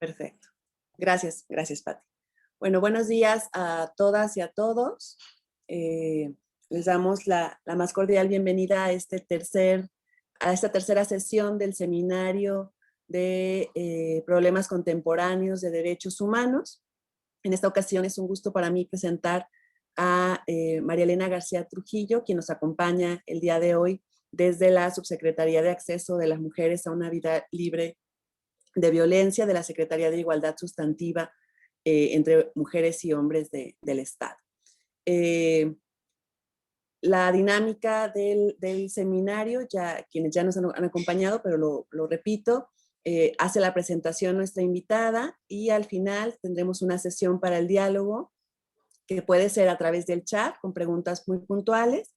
Perfecto. Gracias, gracias, Pati. Bueno, buenos días a todas y a todos. Les damos la más cordial bienvenida a esta tercera sesión del seminario de problemas contemporáneos de derechos humanos. En esta ocasión es un gusto para mí presentar a María Elena García Trujillo, quien nos acompaña el día de hoy desde la Subsecretaría de Acceso de las Mujeres a una Vida Libre de Violencia de la Secretaría de Igualdad Sustantiva entre Mujeres y Hombres del Estado. La dinámica del seminario, quienes ya nos han acompañado, pero lo repito, hace la presentación nuestra invitada y al final tendremos una sesión para el diálogo que puede ser a través del chat con preguntas muy puntuales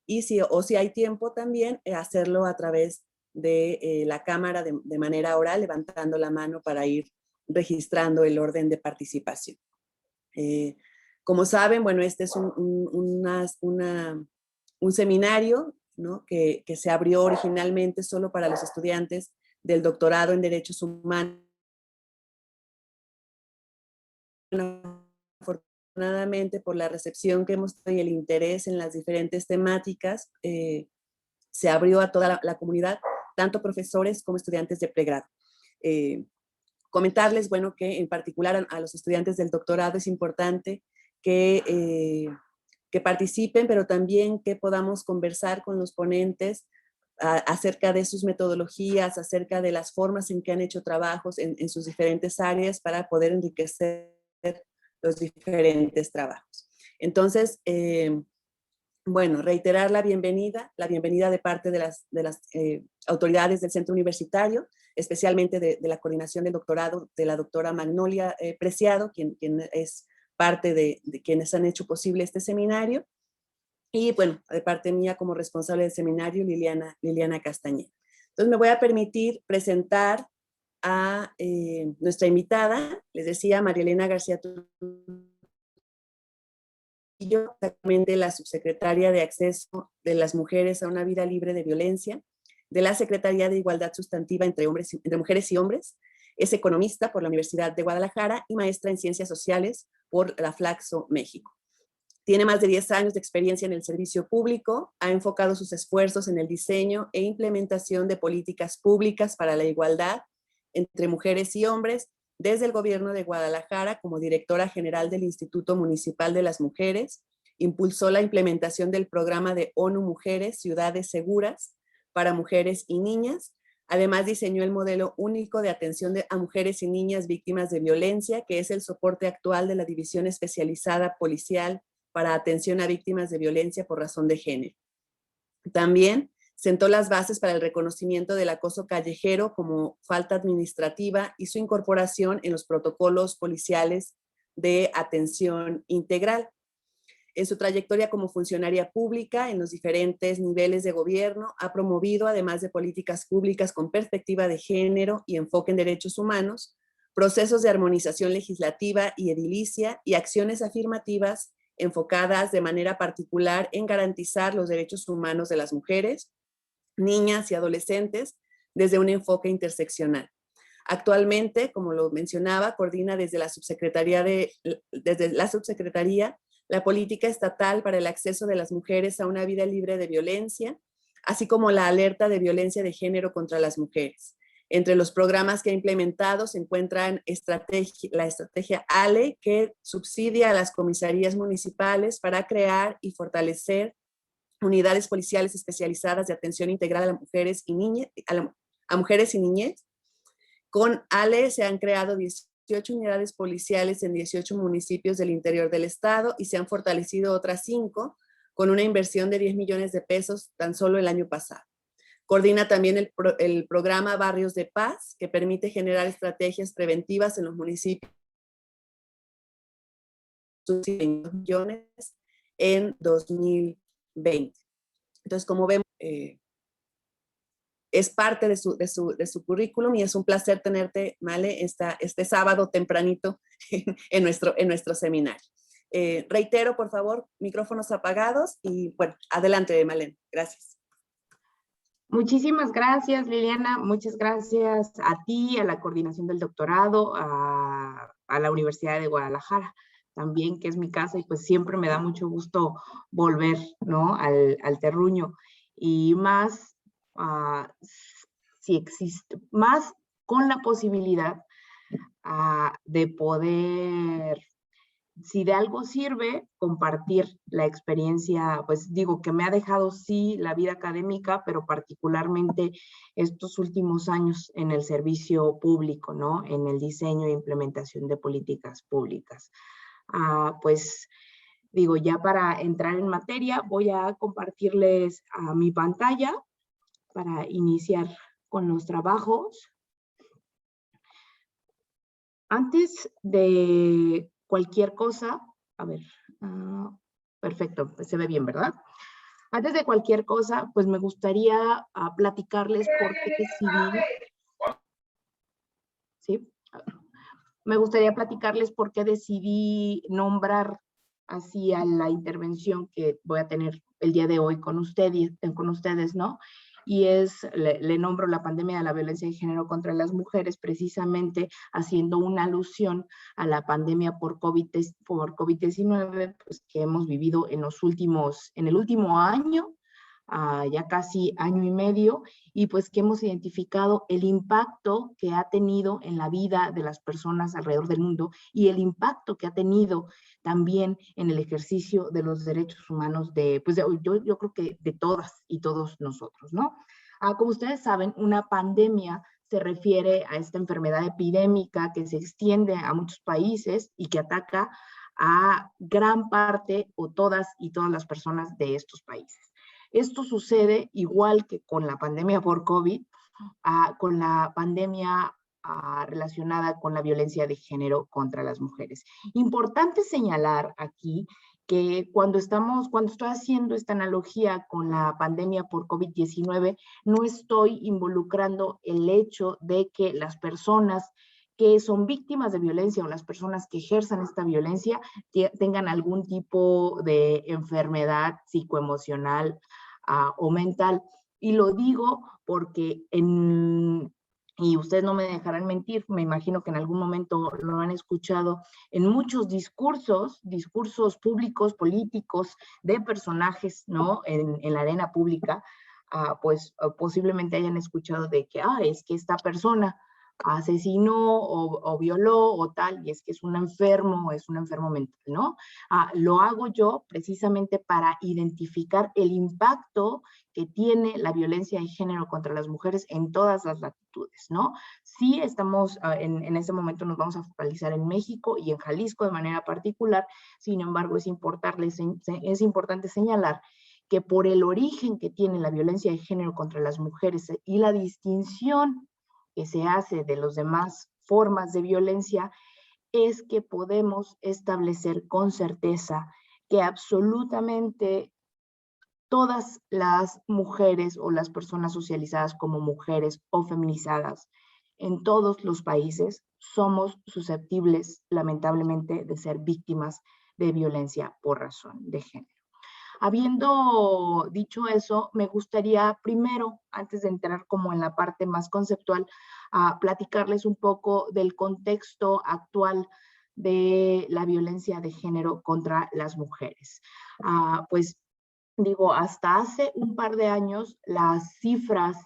y si hay tiempo también hacerlo a través de la cámara de manera oral, levantando la mano para ir registrando el orden de participación. Como saben, bueno, este es un seminario, ¿no? que se abrió originalmente solo para los estudiantes del doctorado en Derechos Humanos. Afortunadamente, por la recepción que hemos tenido y el interés en las diferentes temáticas, se abrió a toda la comunidad, tanto profesores como estudiantes de pregrado. Comentarles, bueno, que en particular a los estudiantes del doctorado es importante que participen, pero también que podamos conversar con los ponentes acerca de sus metodologías, acerca de las formas en que han hecho trabajos en sus diferentes áreas para poder enriquecer los diferentes trabajos. Entonces, bueno, reiterar la bienvenida de parte de las autoridades del centro universitario, especialmente de la coordinación del doctorado de la doctora Magnolia Preciado, quien es parte de quienes han hecho posible este seminario, y bueno, de parte mía como responsable del seminario, Liliana Castañeda. Entonces me voy a permitir presentar a nuestra invitada, les decía, María Elena García Trujillo, exactamente la subsecretaria de Acceso de las Mujeres a una Vida Libre de Violencia, de la Secretaría de Igualdad Sustantiva entre Mujeres y Hombres. Es economista por la Universidad de Guadalajara y maestra en Ciencias Sociales por la Flaxo, México. Tiene más de 10 años de experiencia en el servicio público, ha enfocado sus esfuerzos en el diseño e implementación de políticas públicas para la igualdad entre mujeres y hombres, desde el gobierno de Guadalajara como directora general del Instituto Municipal de las Mujeres, impulsó la implementación del programa de ONU Mujeres, Ciudades Seguras para Mujeres y Niñas. Además, diseñó el modelo único de atención a mujeres y niñas víctimas de violencia, que es el soporte actual de la División Especializada Policial para Atención a Víctimas de Violencia por Razón de Género. También sentó las bases para el reconocimiento del acoso callejero como falta administrativa y su incorporación en los protocolos policiales de atención integral. En su trayectoria como funcionaria pública en los diferentes niveles de gobierno, ha promovido, además de políticas públicas con perspectiva de género y enfoque en derechos humanos, procesos de armonización legislativa y edilicia y acciones afirmativas enfocadas de manera particular en garantizar los derechos humanos de las mujeres, niñas y adolescentes desde un enfoque interseccional. Actualmente, como lo mencionaba, coordina desde la Subsecretaría la política estatal para el acceso de las mujeres a una vida libre de violencia, así como la alerta de violencia de género contra las mujeres. Entre los programas que ha implementado se encuentran la estrategia ALE, que subsidia a las comisarías municipales para crear y fortalecer unidades policiales especializadas de atención integral a mujeres y niñez. Con ALE se han creado 18 unidades policiales en 18 municipios del interior del estado y se han fortalecido otras 5 con una inversión de 10 millones de pesos tan solo el año pasado. Coordina también el programa Barrios de Paz, que permite generar estrategias preventivas en los municipios millones en 2020. Entonces, como vemos, es parte de su currículum y es un placer tenerte, Male, este sábado tempranito en nuestro seminario. Reitero, por favor, micrófonos apagados y bueno, adelante, Malen. Gracias. Muchísimas gracias, Liliana. Muchas gracias a ti, a la coordinación del doctorado, a la Universidad de Guadalajara también, que es mi casa, y pues siempre me da mucho gusto volver, ¿no?, al terruño. Y más, si existe, más con la posibilidad de poder, si de algo sirve, compartir la experiencia, pues digo, que me ha dejado sí la vida académica, pero particularmente estos últimos años en el servicio público, ¿no? En el diseño e implementación de políticas públicas. Pues digo, ya para entrar en materia, voy a compartirles mi pantalla para iniciar con los trabajos. Antes de cualquier cosa, a ver, perfecto, pues se ve bien, ¿verdad? Antes de cualquier cosa, pues me gustaría platicarles por qué decidí, ¿sí? Me gustaría platicarles por qué decidí nombrar así a la intervención que voy a tener el día de hoy con ustedes, ¿no? Y le nombro la pandemia de la violencia de género contra las mujeres, precisamente haciendo una alusión a la pandemia por COVID-19, pues, que hemos vivido en el último año, ya casi año y medio, y pues que hemos identificado el impacto que ha tenido en la vida de las personas alrededor del mundo y el impacto que ha tenido también en el ejercicio de los derechos humanos yo creo que de todas y todos nosotros, ¿no? Como ustedes saben, una pandemia se refiere a esta enfermedad epidémica que se extiende a muchos países y que ataca a gran parte o todas y todas las personas de estos países. Esto sucede igual que con la pandemia por COVID, con la pandemia relacionada con la violencia de género contra las mujeres. Importante señalar aquí que cuando estoy haciendo esta analogía con la pandemia por COVID-19, no estoy involucrando el hecho de que las personas que son víctimas de violencia o las personas que ejerzan esta violencia tengan algún tipo de enfermedad psicoemocional o mental. Y lo digo porque y ustedes no me dejarán mentir, me imagino que en algún momento lo han escuchado, en muchos discursos públicos, políticos, de personajes, ¿no?, en la arena pública, pues posiblemente hayan escuchado de que, es que esta persona asesinó o violó o tal, y es que es un enfermo mental, ¿no? Lo hago yo precisamente para identificar el impacto que tiene la violencia de género contra las mujeres en todas las latitudes, ¿no? Sí estamos, en este momento nos vamos a focalizar en México y en Jalisco de manera particular, sin embargo es importante señalar que por el origen que tiene la violencia de género contra las mujeres y la distinción que se hace de las demás formas de violencia, es que podemos establecer con certeza que absolutamente todas las mujeres o las personas socializadas como mujeres o feminizadas en todos los países somos susceptibles, lamentablemente, de ser víctimas de violencia por razón de género. Habiendo dicho eso, me gustaría primero, antes de entrar como en la parte más conceptual, platicarles un poco del contexto actual de la violencia de género contra las mujeres. Pues digo, hasta hace un par de años, las cifras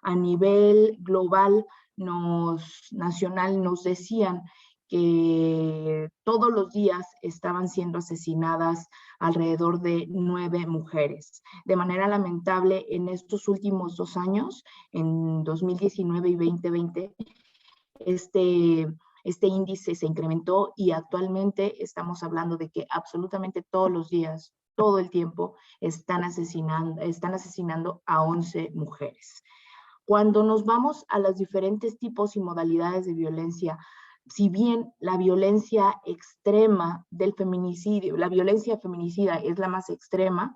a nivel global nacional nos decían que todos los días estaban siendo asesinadas alrededor de 9 mujeres. De manera lamentable, en estos últimos 2 años, en 2019 y 2020, este índice se incrementó y actualmente estamos hablando de que absolutamente todos los días, todo el tiempo, están asesinando a 11 mujeres. Cuando nos vamos a los diferentes tipos y modalidades de violencia, si bien la violencia extrema del feminicidio, la violencia feminicida es la más extrema,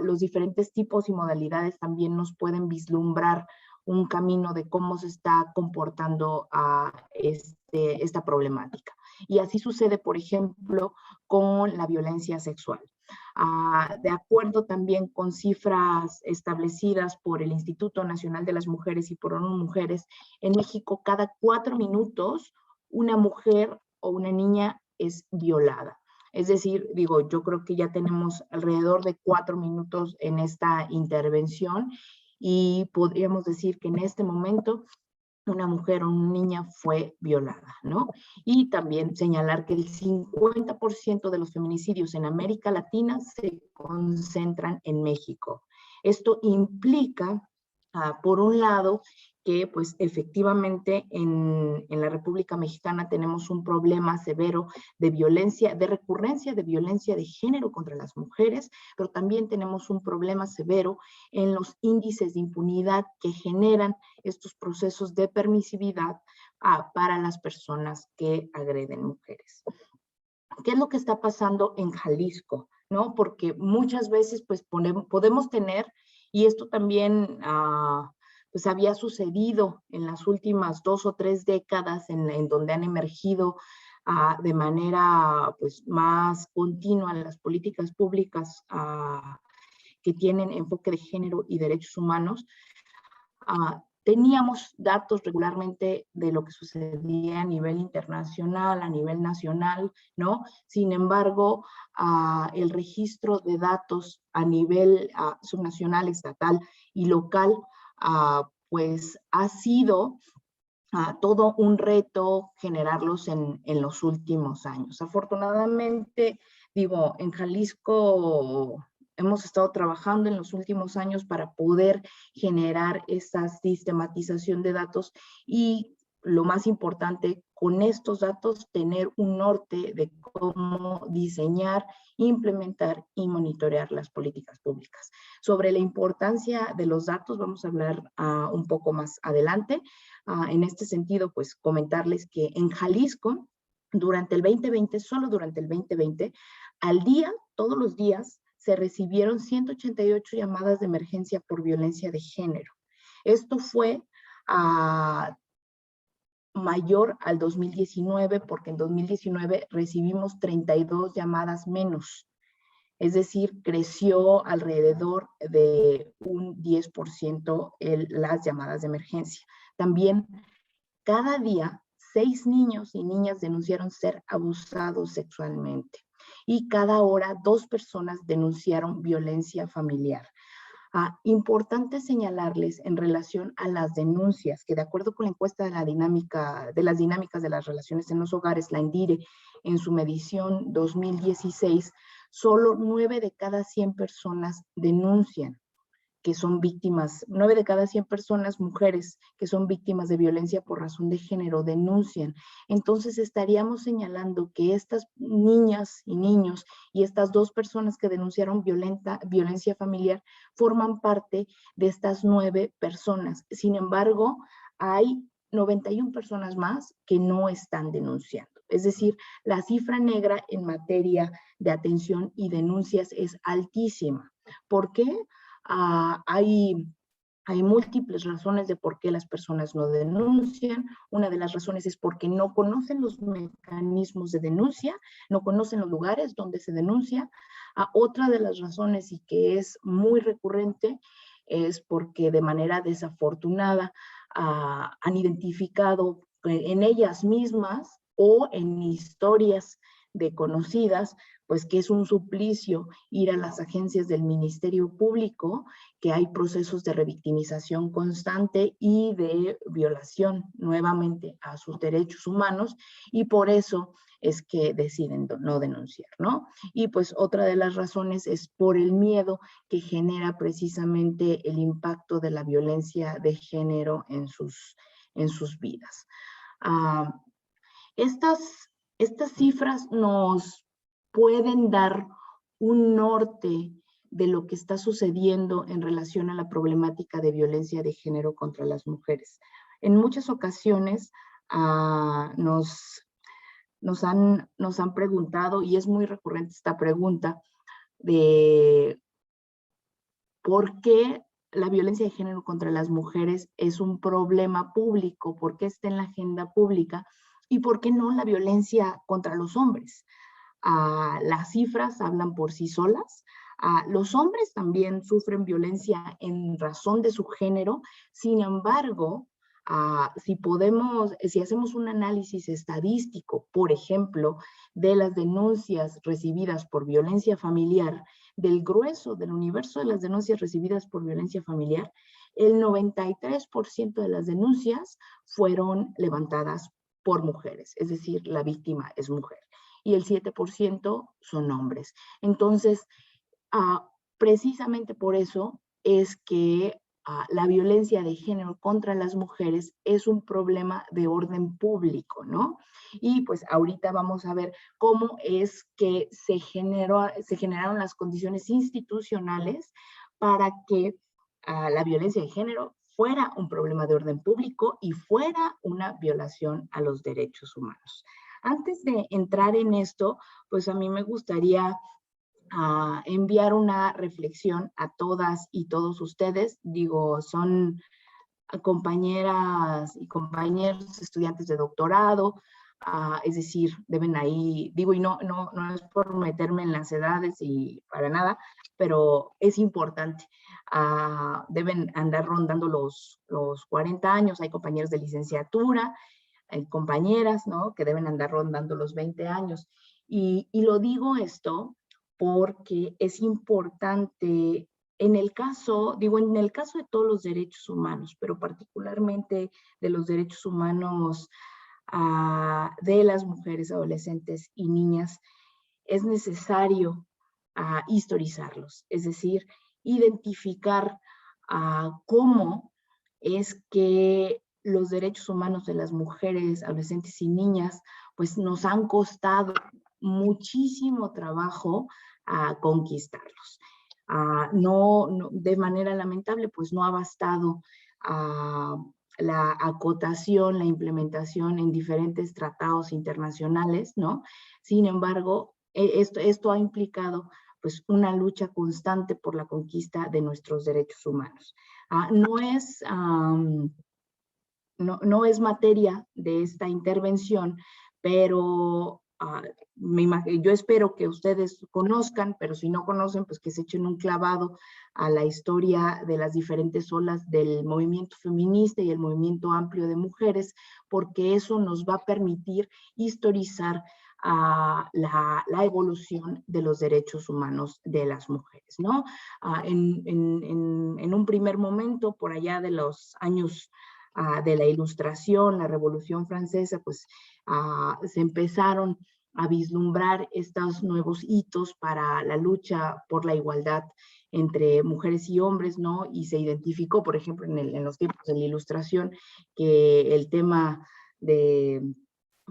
los diferentes tipos y modalidades también nos pueden vislumbrar un camino de cómo se está comportando esta problemática. Y así sucede, por ejemplo, con la violencia sexual. De acuerdo también con cifras establecidas por el Instituto Nacional de las Mujeres y por ONU Mujeres, en México cada 4 minutos una mujer o una niña es violada. Es decir, digo, yo creo que ya tenemos alrededor de 4 minutos en esta intervención y podríamos decir que en este momento una mujer o una niña fue violada, ¿no? Y también señalar que el 50% de los feminicidios en América Latina se concentran en México. Esto implica, por un lado, que pues efectivamente en la República Mexicana tenemos un problema severo de violencia, de recurrencia de violencia de género contra las mujeres, pero también tenemos un problema severo en los índices de impunidad que generan estos procesos de permisividad para las personas que agreden mujeres. ¿Qué es lo que está pasando en Jalisco? ¿No? Porque muchas veces pues podemos tener, y esto también pues había sucedido en las últimas 2 o 3 décadas en donde han emergido de manera pues más continua las políticas públicas que tienen enfoque de género y derechos humanos. Teníamos datos regularmente de lo que sucedía a nivel internacional, a nivel nacional, ¿no? Sin embargo, el registro de datos a nivel subnacional, estatal y local, pues ha sido todo un reto generarlos en los últimos años. Afortunadamente, digo, en Jalisco hemos estado trabajando en los últimos años para poder generar esta sistematización de datos y lo más importante, con estos datos, tener un norte de cómo diseñar, implementar y monitorear las políticas públicas. Sobre la importancia de los datos vamos a hablar un poco más adelante. En este sentido, pues comentarles que en Jalisco, durante el 2020, solo durante el 2020, al día, todos los días, se recibieron 188 llamadas de emergencia por violencia de género. Esto fue mayor al 2019, porque en 2019 recibimos 32 llamadas menos. Es decir, creció alrededor de un 10% las llamadas de emergencia. También, cada día, 6 niños y niñas denunciaron ser abusados sexualmente. Y cada hora, 2 personas denunciaron violencia familiar. Importante señalarles en relación a las denuncias, que de acuerdo con la encuesta de las dinámicas de las relaciones en los hogares, la ENDIRE, en su medición 2016, solo 9 de cada 100 personas denuncian que son víctimas, 9 de cada 100 personas, mujeres, que son víctimas de violencia por razón de género, denuncian. Entonces estaríamos señalando que estas niñas y niños y estas 2 personas que denunciaron violencia familiar forman parte de estas 9 personas. Sin embargo, hay 91 personas más que no están denunciando. Es decir, la cifra negra en materia de atención y denuncias es altísima. ¿Por qué? Hay múltiples razones de por qué las personas no denuncian. Una de las razones es porque no conocen los mecanismos de denuncia, no conocen los lugares donde se denuncia. Otra de las razones, y que es muy recurrente, es porque de manera desafortunada han identificado en ellas mismas o en historias de conocidas, pues que es un suplicio ir a las agencias del Ministerio Público, que hay procesos de revictimización constante y de violación nuevamente a sus derechos humanos, y por eso es que deciden no denunciar, ¿no? Y pues otra de las razones es por el miedo que genera precisamente el impacto de la violencia de género en sus vidas. Estas cifras nos pueden dar un norte de lo que está sucediendo en relación a la problemática de violencia de género contra las mujeres. En muchas ocasiones nos han preguntado, y es muy recurrente esta pregunta, de por qué la violencia de género contra las mujeres es un problema público, por qué está en la agenda pública, y por qué no la violencia contra los hombres. Las cifras hablan por sí solas. Los hombres también sufren violencia en razón de su género. Sin embargo, si hacemos un análisis estadístico, por ejemplo, de las denuncias recibidas por violencia familiar, del grueso del universo de las denuncias recibidas por violencia familiar, el 93% de las denuncias fueron levantadas por mujeres, es decir, la víctima es mujer, y el 7% son hombres. Entonces, precisamente por eso es que la violencia de género contra las mujeres es un problema de orden público, ¿no? Y pues ahorita vamos a ver cómo es que se generaron las condiciones institucionales para que la violencia de género fuera un problema de orden público y fuera una violación a los derechos humanos. Antes de entrar en esto, pues a mí me gustaría enviar una reflexión a todas y todos ustedes. Digo, son compañeras y compañeros estudiantes de doctorado, es decir, deben ahí, digo, y no es por meterme en las edades y para nada, pero es importante. Deben andar rondando los 40 años, hay compañeros de licenciatura, hay compañeras, ¿no?, que deben andar rondando los 20 años. Y lo digo esto porque es importante en el caso de todos los derechos humanos, pero particularmente de los derechos humanos de las mujeres, adolescentes y niñas, es necesario historizarlos, es decir, identificar cómo es que los derechos humanos de las mujeres, adolescentes y niñas, pues nos han costado muchísimo trabajo conquistarlos. De manera lamentable, pues no ha bastado la acotación, la implementación en diferentes tratados internacionales, ¿no? Sin embargo, esto ha implicado pues una lucha constante por la conquista de nuestros derechos humanos. No es materia de esta intervención, pero yo espero que ustedes conozcan, pero si no conocen, pues que se echen un clavado a la historia de las diferentes olas del movimiento feminista y el movimiento amplio de mujeres, porque eso nos va a permitir historizar la evolución de los derechos humanos de las mujeres, ¿no? En un primer momento, por allá de los años de la Ilustración, la Revolución Francesa, pues se empezaron a vislumbrar estos nuevos hitos para la lucha por la igualdad entre mujeres y hombres, ¿no? Y se identificó, por ejemplo, en los tiempos de la Ilustración, que el tema de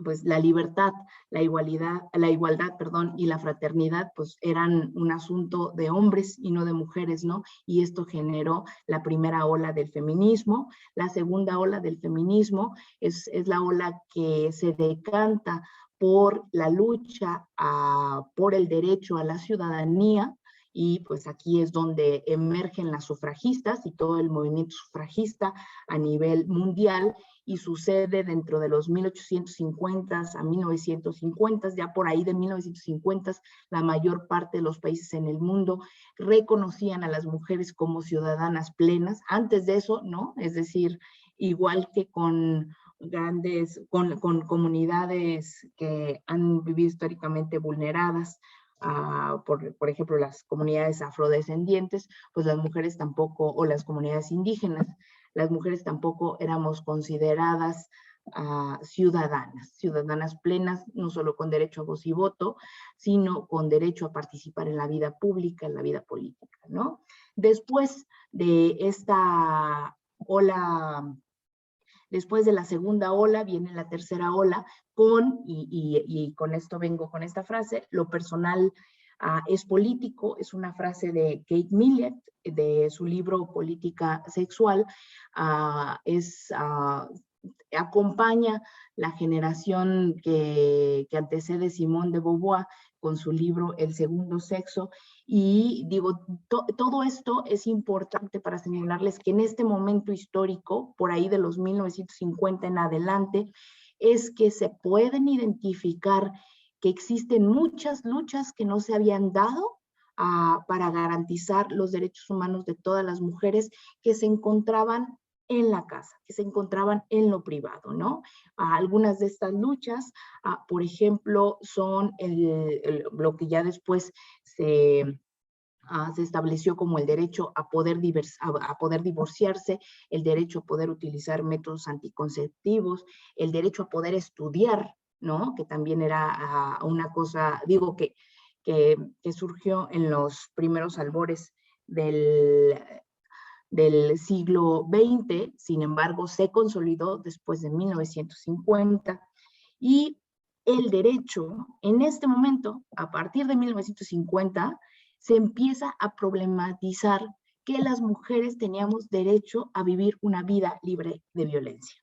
pues la libertad, la igualdad, perdón, y la fraternidad, pues eran un asunto de hombres y no de mujeres, ¿no? Y esto generó la primera ola del feminismo. La segunda ola del feminismo es la ola que se decanta por la lucha por el derecho a la ciudadanía, y pues aquí es donde emergen las sufragistas y todo el movimiento sufragista a nivel mundial, y sucede dentro de los 1850 a 1950, ya por ahí de 1950, la mayor parte de los países en el mundo reconocían a las mujeres como ciudadanas plenas. Antes de eso, ¿no? Es decir, igual que con comunidades que han vivido históricamente vulneradas, por ejemplo, las comunidades afrodescendientes, pues las mujeres tampoco, o las comunidades indígenas, las mujeres tampoco éramos consideradas ciudadanas plenas, no solo con derecho a voz y voto, sino con derecho a participar en la vida pública, en la vida política, ¿no? Después de esta ola, después de la segunda ola, viene la tercera ola, y con esto vengo con esta frase: lo personal es político. Es una frase de Kate Millett, de su libro Política Sexual. Acompaña la generación que antecede Simone de Beauvoir con su libro El segundo sexo, y digo, todo esto es importante para señalarles que en este momento histórico, por ahí de los 1950 en adelante, es que se pueden identificar que existen muchas luchas que no se habían dado para garantizar los derechos humanos de todas las mujeres que se encontraban en la casa, que se encontraban en lo privado, ¿no? Algunas de estas luchas, por ejemplo, son lo que ya después se estableció como el derecho a poder divorciarse, el derecho a poder utilizar métodos anticonceptivos, el derecho a poder estudiar, ¿no? Que también era una cosa, digo, que surgió en los primeros albores del siglo XX, sin embargo, se consolidó después de 1950, y el derecho, en este momento, a partir de 1950, se empieza a problematizar que las mujeres teníamos derecho a vivir una vida libre de violencia.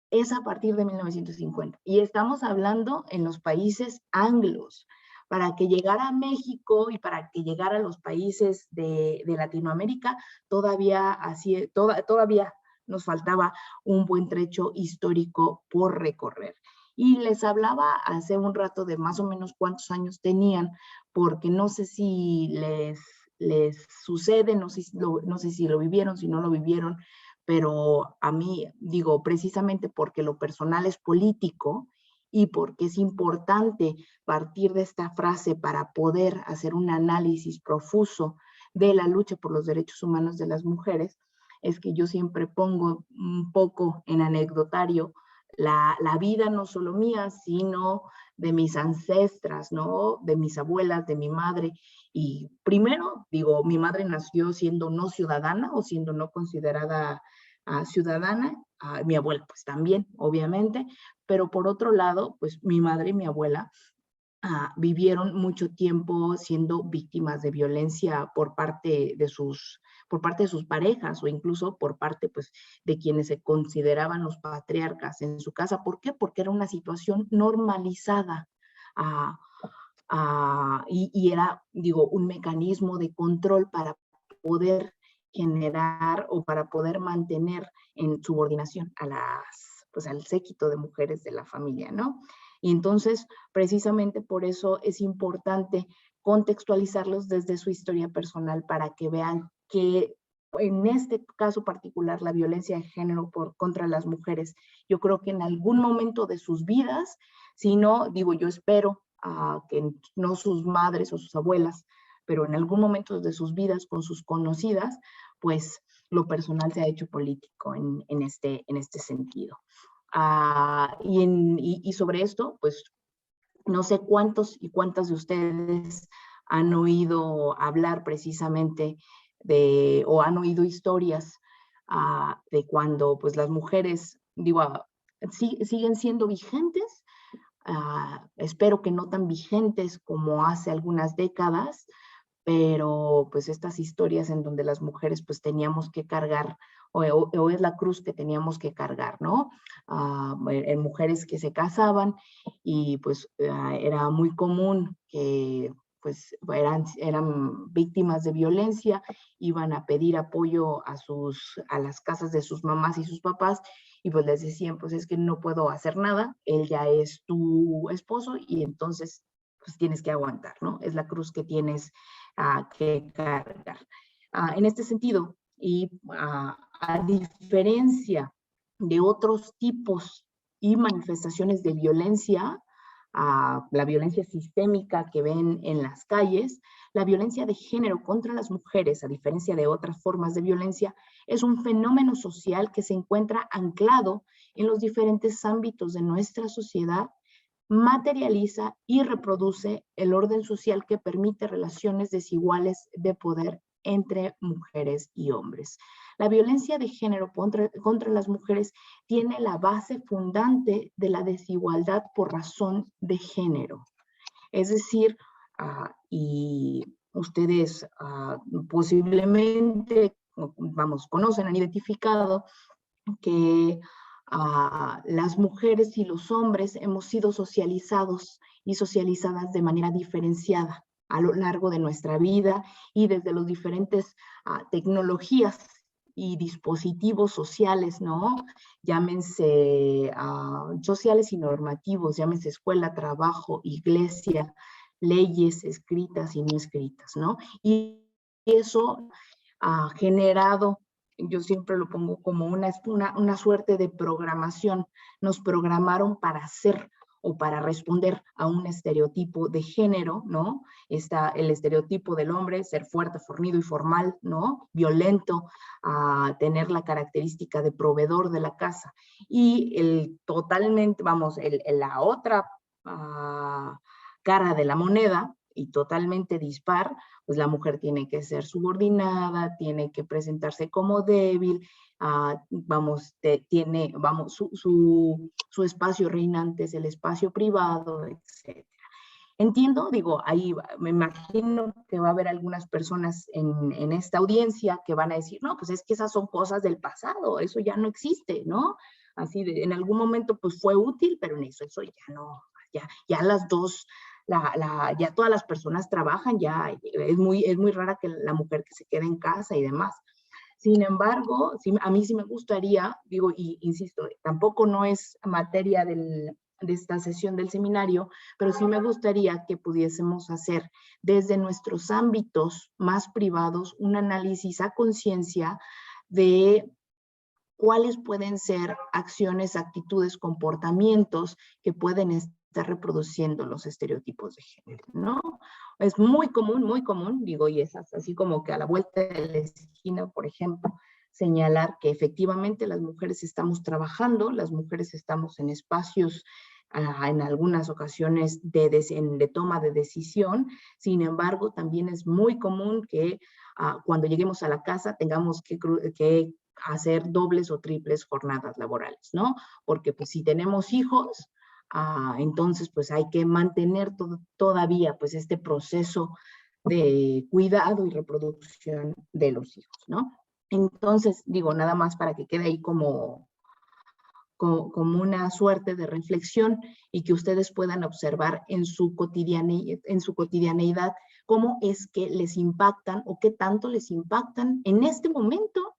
Es a partir de 1950. Y estamos hablando en los países anglos. Para que llegara a México y para que llegara a los países de Latinoamérica, todavía nos faltaba un buen trecho histórico por recorrer. Y les hablaba hace un rato de más o menos cuántos años tenían, porque no sé si les sucede, no sé si lo vivieron, si no lo vivieron, pero a mí, digo, precisamente porque lo personal es político y porque es importante partir de esta frase para poder hacer un análisis profuso de la lucha por los derechos humanos de las mujeres, es que yo siempre pongo un poco en anecdotario la vida no solo mía, sino de mis ancestras, ¿no? De mis abuelas, de mi madre. Y primero, digo, mi madre nació siendo no ciudadana o siendo no considerada ciudadana, mi abuela pues también, obviamente, pero por otro lado, pues mi madre y mi abuela vivieron mucho tiempo siendo víctimas de violencia por parte de sus parejas o incluso por parte pues de quienes se consideraban los patriarcas en su casa. ¿Por qué? Porque era una situación normalizada y era, digo, un mecanismo de control para poder generar o para poder mantener en subordinación al séquito de mujeres de la familia, ¿no? Y entonces, precisamente por eso es importante contextualizarlos desde su historia personal para que vean que en este caso particular, la violencia de género contra las mujeres, yo creo que en algún momento de sus vidas, si no, digo, yo espero que no sus madres o sus abuelas, pero en algún momento de sus vidas con sus conocidas, pues lo personal se ha hecho político en este sentido. Y sobre esto, pues no sé cuántos y cuántas de ustedes han oído hablar precisamente o han oído historias de cuando pues las mujeres, digo, siguen siendo vigentes, espero que no tan vigentes como hace algunas décadas, pero pues estas historias en donde las mujeres pues teníamos que cargar o es la cruz que teníamos que cargar, ¿no? En mujeres que se casaban y pues era muy común que pues eran víctimas de violencia, iban a pedir apoyo a las casas de sus mamás y sus papás y pues les decían, pues es que no puedo hacer nada, él ya es tu esposo y entonces pues tienes que aguantar, ¿no? Es la cruz que tienes que cargar. En este sentido, y a diferencia de otros tipos y manifestaciones de violencia, la violencia sistémica que ven en las calles, la violencia de género contra las mujeres, a diferencia de otras formas de violencia, es un fenómeno social que se encuentra anclado en los diferentes ámbitos de nuestra sociedad, materializa y reproduce el orden social que permite relaciones desiguales de poder entre mujeres y hombres. La violencia de género contra las mujeres tiene la base fundante de la desigualdad por razón de género. Es decir, y ustedes posiblemente, conocen, han identificado que las mujeres y los hombres hemos sido socializados y socializadas de manera diferenciada a lo largo de nuestra vida y desde las diferentes tecnologías y dispositivos sociales, ¿no? Llámense sociales y normativos, llámense escuela, trabajo, iglesia, leyes escritas y no escritas, ¿no? Y eso ha generado, yo siempre lo pongo como una suerte de programación. Nos programaron para ser o para responder a un estereotipo de género, ¿no? Está el estereotipo del hombre, ser fuerte, fornido y formal, ¿no? Violento, tener la característica de proveedor de la casa. Y totalmente, vamos, la otra cara de la moneda, y totalmente dispar, pues la mujer tiene que ser subordinada, tiene que presentarse como débil, su espacio reinante es el espacio privado, etc. Entiendo, digo, ahí me imagino que va a haber algunas personas en esta audiencia que van a decir, no, pues es que esas son cosas del pasado, eso ya no existe, ¿no? Así en algún momento pues fue útil, pero en eso ya no, ya las dos, ya todas las personas trabajan, ya es muy rara que la mujer que se quede en casa y demás. Sin embargo, sí, a mí sí me gustaría, digo, y insisto, tampoco no es materia de esta sesión del seminario, pero sí me gustaría que pudiésemos hacer desde nuestros ámbitos más privados un análisis a conciencia de cuáles pueden ser acciones, actitudes, comportamientos que pueden estar reproduciendo los estereotipos de género, ¿no? Es muy común, digo, y es así como que a la vuelta de la esquina, por ejemplo, señalar que efectivamente las mujeres estamos trabajando, las mujeres estamos en espacios en algunas ocasiones de toma de decisión. Sin embargo, también es muy común que cuando lleguemos a la casa tengamos que hacer dobles o triples jornadas laborales, ¿no? Porque pues si tenemos hijos, entonces pues hay que mantener todavía pues este proceso de cuidado y reproducción de los hijos, ¿no? Entonces, digo, nada más para que quede ahí como una suerte de reflexión y que ustedes puedan observar en su cotidianeidad cómo es que les impactan o qué tanto les impactan en este momento,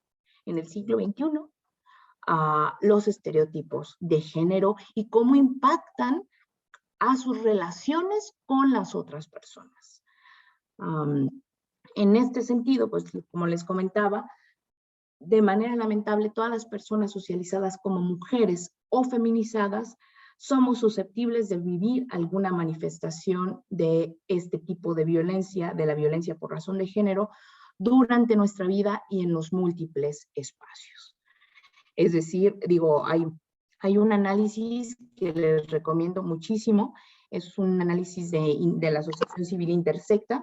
en el siglo XXI, los estereotipos de género y cómo impactan a sus relaciones con las otras personas. En este sentido, pues como les comentaba, de manera lamentable, todas las personas socializadas como mujeres o feminizadas somos susceptibles de vivir alguna manifestación de este tipo de violencia, de la violencia por razón de género, durante nuestra vida y en los múltiples espacios. Es decir, digo, hay un análisis que les recomiendo muchísimo, es un análisis de la Asociación Civil Intersecta.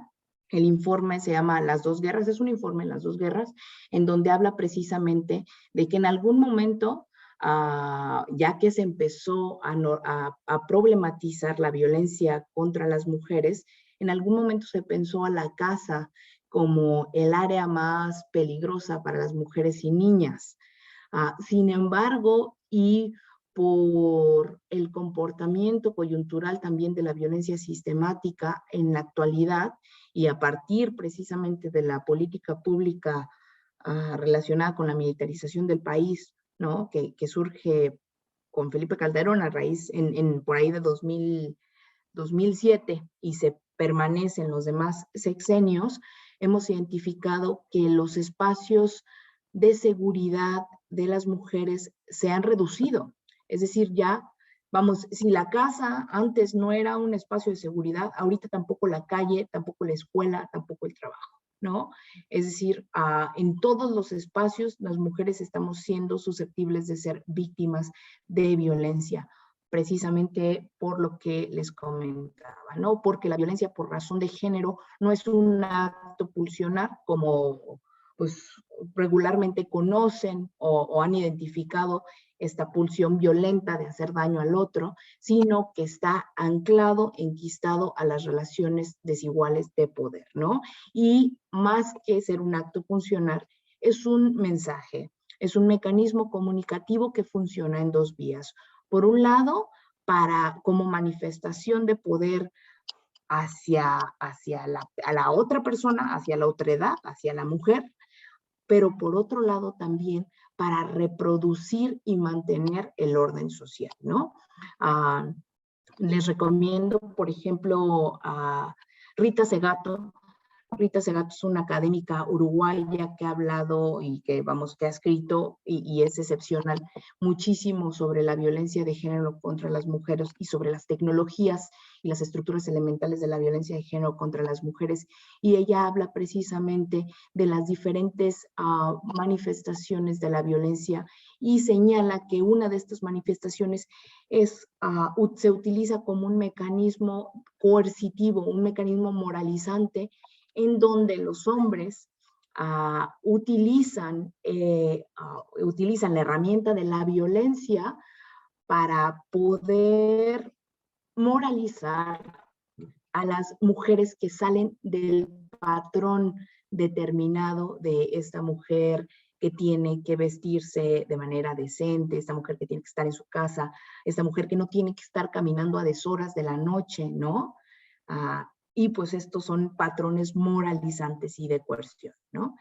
El informe se llama Las dos guerras, es un informe en las dos guerras, en donde habla precisamente de que en algún momento, ya que se empezó a problematizar la violencia contra las mujeres, en algún momento se pensó a la casa como el área más peligrosa para las mujeres y niñas. Sin embargo, y por el comportamiento coyuntural también de la violencia sistemática en la actualidad, y a partir precisamente de la política pública relacionada con la militarización del país, ¿no? Que surge con Felipe Calderón a raíz por ahí de 2007 y se permanece en los demás sexenios, hemos identificado que los espacios de seguridad de las mujeres se han reducido. Es decir, ya, vamos, si la casa antes no era un espacio de seguridad, ahorita tampoco la calle, tampoco la escuela, tampoco el trabajo, ¿no? Es decir, en todos los espacios las mujeres estamos siendo susceptibles de ser víctimas de violencia, precisamente por lo que les comentaba, ¿no? Porque la violencia por razón de género no es un acto pulsionar como pues regularmente conocen o han identificado esta pulsión violenta de hacer daño al otro, sino que está anclado, enquistado a las relaciones desiguales de poder, ¿no? Y más que ser un acto funcional, es un mensaje, es un mecanismo comunicativo que funciona en dos vías. Por un lado, como manifestación de poder hacia a la otra persona, hacia la otredad, hacia la mujer, pero por otro lado también para reproducir y mantener el orden social, ¿no? Les recomiendo, por ejemplo, a Rita Segato. Rita Segato es una académica uruguaya que ha hablado y que, vamos, que ha escrito y es excepcional muchísimo sobre la violencia de género contra las mujeres y sobre las tecnologías y las estructuras elementales de la violencia de género contra las mujeres. Y ella habla precisamente de las diferentes manifestaciones de la violencia y señala que una de estas manifestaciones es, se utiliza como un mecanismo coercitivo, un mecanismo moralizante, en donde los hombres utilizan la herramienta de la violencia para poder moralizar a las mujeres que salen del patrón determinado de esta mujer que tiene que vestirse de manera decente, esta mujer que tiene que estar en su casa, esta mujer que no tiene que estar caminando a deshoras de la noche, ¿no? Y pues estos son patrones moralizantes y de coerción, ¿no?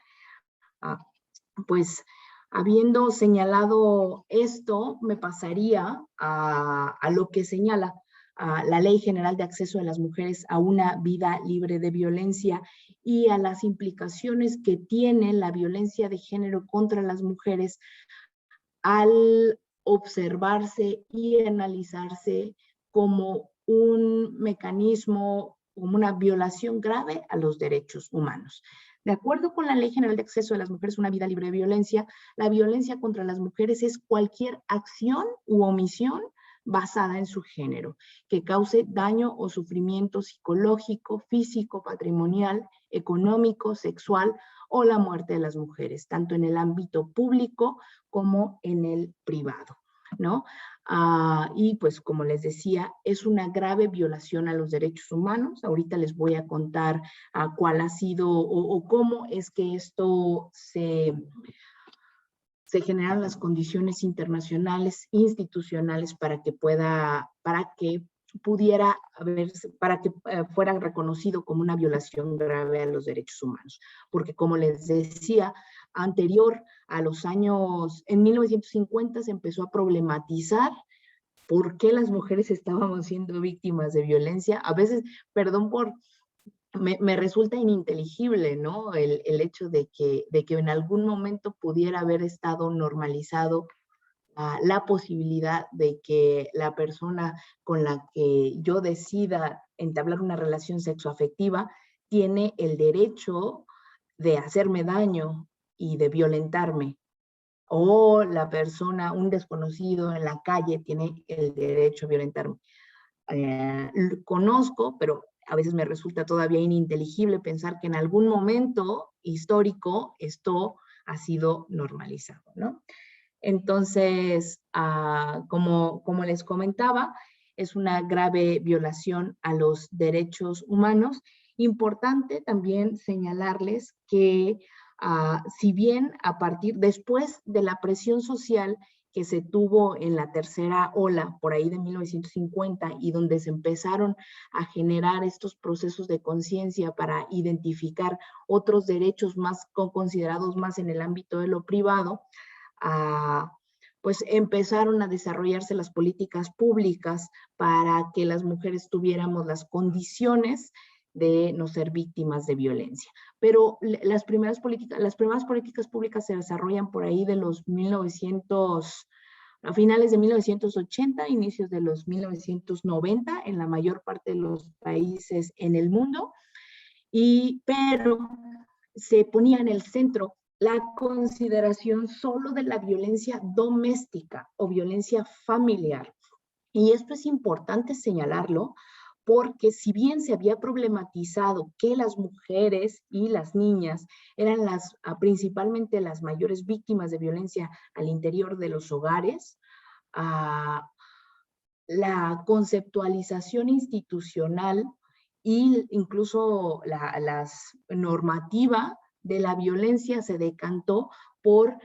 Pues habiendo señalado esto, me pasaría a lo que señala la Ley General de Acceso de las Mujeres a una Vida Libre de Violencia y a las implicaciones que tiene la violencia de género contra las mujeres al observarse y analizarse como un mecanismo, como una violación grave a los derechos humanos. De acuerdo con la Ley General de Acceso de las Mujeres a una Vida Libre de Violencia, la violencia contra las mujeres es cualquier acción u omisión basada en su género, que cause daño o sufrimiento psicológico, físico, patrimonial, económico, sexual o la muerte de las mujeres, tanto en el ámbito público como en el privado, ¿no? Y pues como les decía, es una grave violación a los derechos humanos. Ahorita les voy a contar cuál ha sido o cómo es que esto se generan las condiciones internacionales, institucionales para que pudiera haberse, para que fuera reconocido como una violación grave a los derechos humanos. Porque como les decía, anterior a los años, en 1950 se empezó a problematizar por qué las mujeres estábamos siendo víctimas de violencia. A veces, perdón por... Me resulta ininteligible, ¿no? El hecho de que en algún momento pudiera haber estado normalizado la posibilidad de que la persona con la que yo decida entablar una relación sexoafectiva tiene el derecho de hacerme daño y de violentarme. O la persona, un desconocido en la calle, tiene el derecho a violentarme. Conozco, pero a veces me resulta todavía ininteligible pensar que en algún momento histórico esto ha sido normalizado, ¿no? Entonces, como les comentaba, es una grave violación a los derechos humanos. Importante también señalarles que si bien después de la presión social que se tuvo en la tercera ola, por ahí de 1950, y donde se empezaron a generar estos procesos de conciencia para identificar otros derechos más considerados más en el ámbito de lo privado, pues empezaron a desarrollarse las políticas públicas para que las mujeres tuviéramos las condiciones de no ser víctimas de violencia. Pero las primeras políticas públicas se desarrollan por ahí de los a finales de 1980, inicios de los 1990, en la mayor parte de los países en el mundo, pero se ponía en el centro la consideración solo de la violencia doméstica o violencia familiar. Y esto es importante señalarlo, porque si bien se había problematizado que las mujeres y las niñas eran principalmente las mayores víctimas de violencia al interior de los hogares, la conceptualización institucional e incluso la normativa de la violencia se decantó por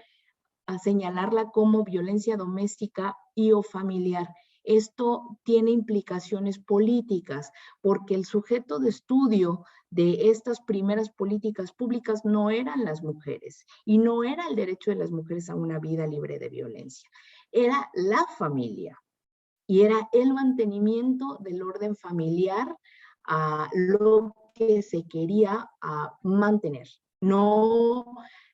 señalarla como violencia doméstica y o familiar. Esto tiene implicaciones políticas porque el sujeto de estudio de estas primeras políticas públicas no eran las mujeres y no era el derecho de las mujeres a una vida libre de violencia, era la familia y era el mantenimiento del orden familiar a lo que se quería mantener, no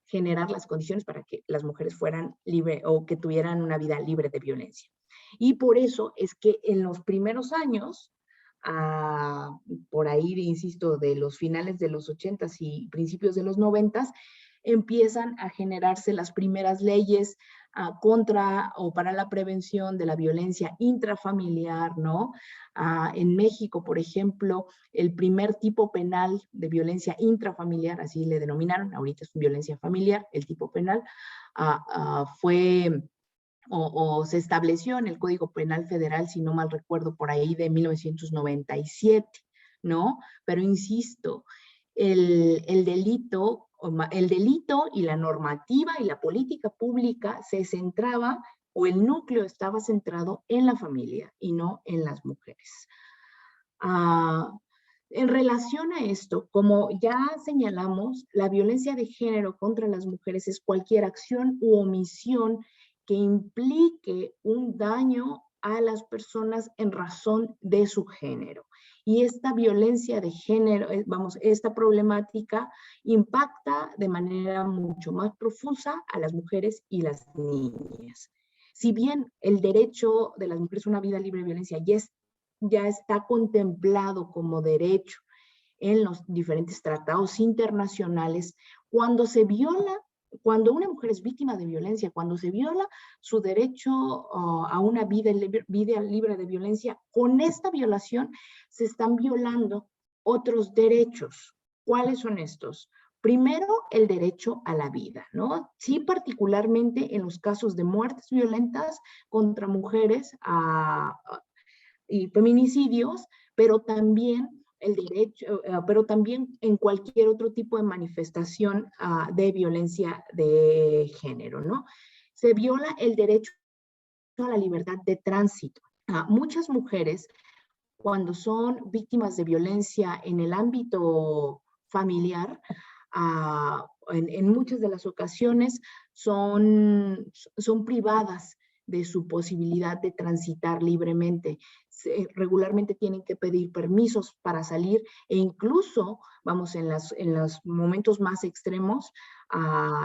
generar las condiciones para que las mujeres fueran libres o que tuvieran una vida libre de violencia. Y por eso es que en los primeros años, por ahí, insisto, de los finales de los 80s y principios de los 90s, empiezan a generarse las primeras leyes contra o para la prevención de la violencia intrafamiliar, ¿no? En México, por ejemplo, el primer tipo penal de violencia intrafamiliar, así le denominaron, ahorita es violencia familiar, el tipo penal, fue o se estableció en el Código Penal Federal, si no mal recuerdo, por ahí de 1997, ¿no? Pero insisto, el delito y la normativa y la política pública se centraba, o el núcleo estaba centrado en la familia y no en las mujeres. En relación a esto, como ya señalamos, la violencia de género contra las mujeres es cualquier acción u omisión que implique un daño a las personas en razón de su género. Y esta violencia de género, esta problemática impacta de manera mucho más profusa a las mujeres y las niñas. Si bien el derecho de las mujeres a una vida libre de violencia ya está contemplado como derecho en los diferentes tratados internacionales, cuando una mujer es víctima de violencia, cuando se viola su derecho a una vida libre de violencia, con esta violación se están violando otros derechos. ¿Cuáles son estos? Primero, el derecho a la vida, ¿no? Sí, particularmente en los casos de muertes violentas contra mujeres y feminicidios, pero también pero también en cualquier otro tipo de manifestación de violencia de género, ¿no? Se viola el derecho a la libertad de tránsito. Muchas mujeres, cuando son víctimas de violencia en el ámbito familiar, en muchas de las ocasiones son privadas de su posibilidad de transitar libremente. Regularmente tienen que pedir permisos para salir e incluso, en los momentos más extremos,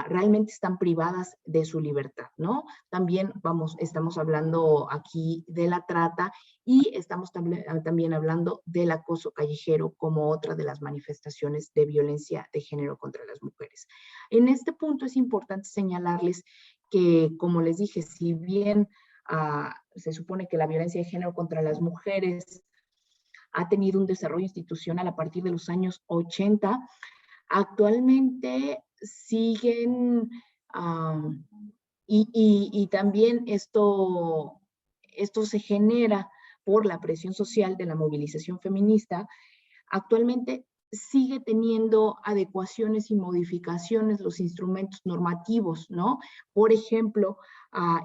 realmente están privadas de su libertad, ¿no? También, estamos hablando aquí de la trata y estamos también hablando del acoso callejero como otra de las manifestaciones de violencia de género contra las mujeres. En este punto es importante señalarles que, como les dije, si bien se supone que la violencia de género contra las mujeres ha tenido un desarrollo institucional a partir de los años 80, actualmente siguen, y también esto se genera por la presión social de la movilización feminista, actualmente sigue teniendo adecuaciones y modificaciones los instrumentos normativos, ¿no? Por ejemplo,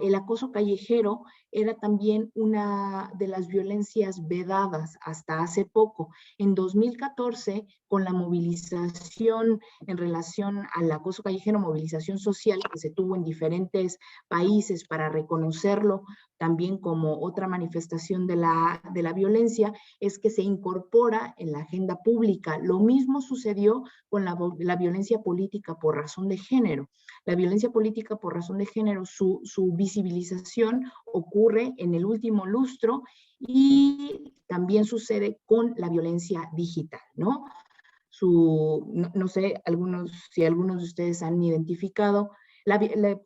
el acoso callejero era también una de las violencias vedadas hasta hace poco. En 2014, con la movilización en relación al acoso callejero, movilización social que se tuvo en diferentes países para reconocerlo también como otra manifestación de la violencia, es que se incorpora en la agenda pública. Lo mismo sucedió con la violencia política por razón de género. La violencia política por razón de género, su visibilización ocurre en el último lustro y también sucede con la violencia digital, ¿no? No sé si algunos de ustedes han identificado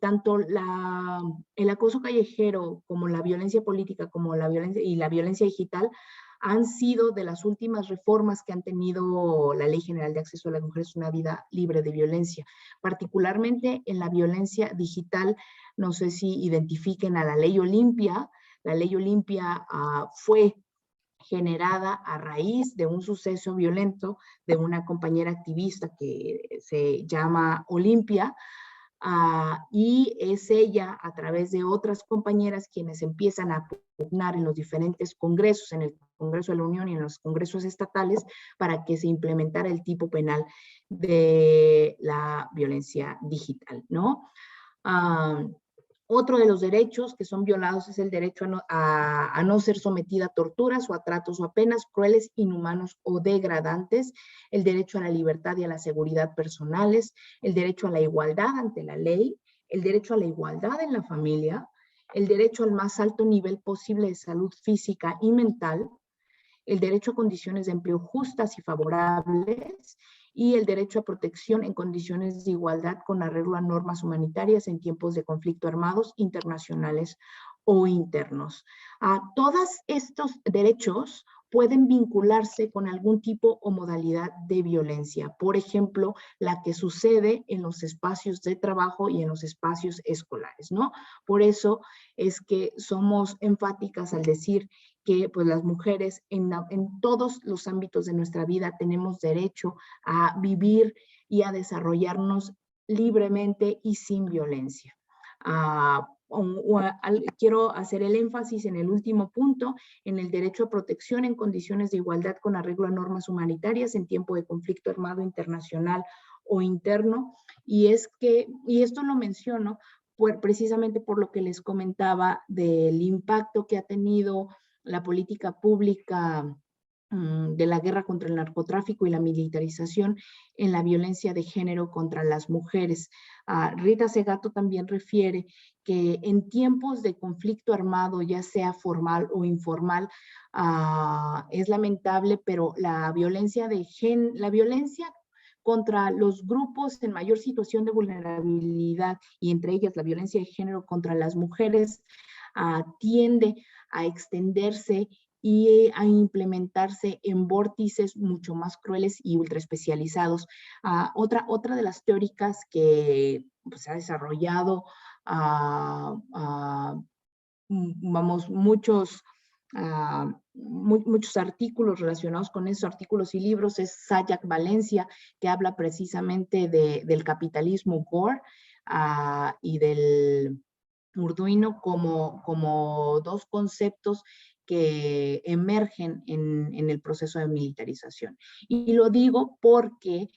tanto el acoso callejero como la violencia política como la violencia digital han sido de las últimas reformas que han tenido la Ley General de Acceso a las Mujeres a una vida libre de violencia. Particularmente en la violencia digital, no sé si identifiquen a la Ley Olimpia. La Ley Olimpia fue generada a raíz de un suceso violento de una compañera activista que se llama Olimpia, y es ella, a través de otras compañeras, quienes empiezan a pugnar en los diferentes congresos, en el Congreso de la Unión y en los congresos estatales para que se implementara el tipo penal de la violencia digital, ¿no? Otro de los derechos que son violados es el derecho a no ser sometida a torturas o a tratos o a penas crueles, inhumanos o degradantes, el derecho a la libertad y a la seguridad personales, el derecho a la igualdad ante la ley, el derecho a la igualdad en la familia, el derecho al más alto nivel posible de salud física y mental, el derecho a condiciones de empleo justas y favorables, y el derecho a protección en condiciones de igualdad con arreglo a normas humanitarias en tiempos de conflicto armados internacionales o internos. Todos estos derechos pueden vincularse con algún tipo o modalidad de violencia, por ejemplo, la que sucede en los espacios de trabajo y en los espacios escolares, ¿no? Por eso es que somos enfáticas al decir que pues, las mujeres en todos los ámbitos de nuestra vida tenemos derecho a vivir y a desarrollarnos libremente y sin violencia. Quiero hacer el énfasis en el último punto, en el derecho a protección en condiciones de igualdad con arreglo a normas humanitarias en tiempo de conflicto armado internacional o interno, y esto lo menciono precisamente por lo que les comentaba del impacto que ha tenido la política pública de la guerra contra el narcotráfico y la militarización en la violencia de género contra las mujeres. Rita Segato también refiere que en tiempos de conflicto armado, ya sea formal o informal, es lamentable, pero la violencia contra los grupos en mayor situación de vulnerabilidad, y entre ellas la violencia de género contra las mujeres, tiende a extenderse y a implementarse en vórtices mucho más crueles y ultraespecializados. Otra de las teóricas que pues, ha desarrollado muchos artículos relacionados con esos artículos y libros es Sayak Valencia, que habla precisamente del capitalismo gore y del urduino como dos conceptos que emergen en el proceso de militarización. Y lo digo porque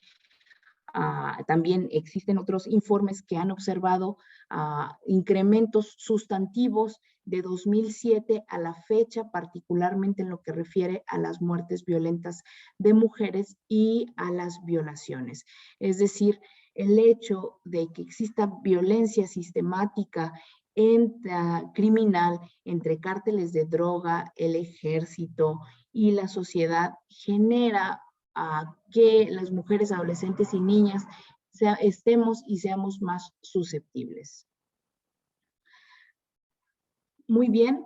también existen otros informes que han observado incrementos sustantivos de 2007 a la fecha, particularmente en lo que refiere a las muertes violentas de mujeres y a las violaciones. Es decir, el hecho de que exista violencia sistemática criminal entre cárteles de droga, el ejército y la sociedad genera que las mujeres, adolescentes y niñas estemos y seamos más susceptibles. Muy bien,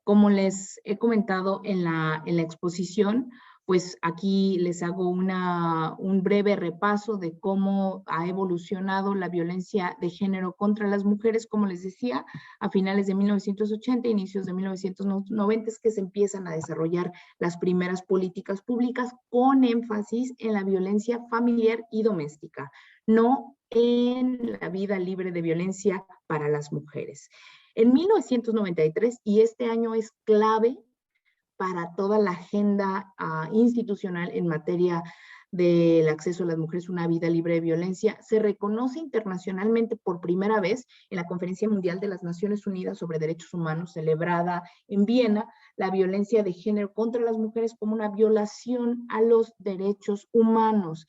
como les he comentado en la exposición, pues aquí les hago un breve repaso de cómo ha evolucionado la violencia de género contra las mujeres. Como les decía, a finales de 1980, inicios de 1990 es que se empiezan a desarrollar las primeras políticas públicas con énfasis en la violencia familiar y doméstica, no en la vida libre de violencia para las mujeres. En 1993, y este año es clave para toda la agenda institucional en materia del acceso a las mujeres a una vida libre de violencia, se reconoce internacionalmente por primera vez en la Conferencia Mundial de las Naciones Unidas sobre Derechos Humanos, celebrada en Viena, la violencia de género contra las mujeres como una violación a los derechos humanos.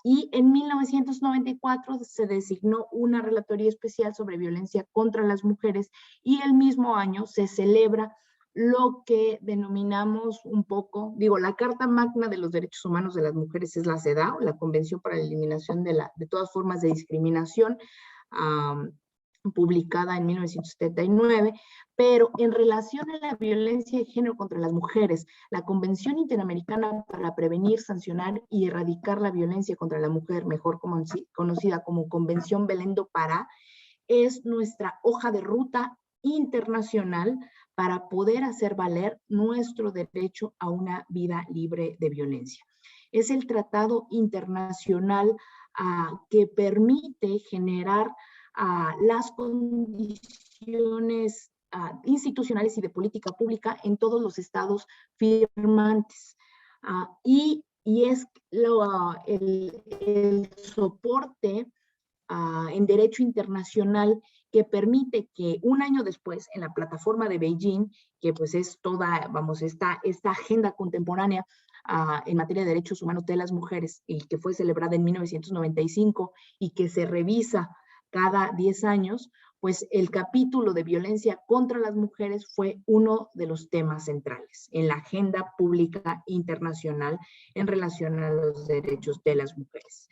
Y en 1994 se designó una relatoría especial sobre violencia contra las mujeres, y el mismo año se celebra lo que denominamos un poco, la Carta Magna de los Derechos Humanos de las Mujeres es la CEDAW, la Convención para la Eliminación de todas formas de discriminación, publicada en 1979, pero en relación a la violencia de género contra las mujeres, la Convención Interamericana para Prevenir, Sancionar y Erradicar la Violencia contra la Mujer, mejor conocida como Convención Belén do Pará, es nuestra hoja de ruta internacional para poder hacer valer nuestro derecho a una vida libre de violencia. Es el tratado internacional que permite generar las condiciones institucionales y de política pública en todos los estados firmantes. Y es el soporte en derecho internacional que permite que un año después, en la plataforma de Beijing, que pues es toda, vamos, esta agenda contemporánea en materia de derechos humanos de las mujeres, y que fue celebrada en 1995 y que se revisa cada 10 años, pues el capítulo de violencia contra las mujeres fue uno de los temas centrales en la agenda pública internacional en relación a los derechos de las mujeres.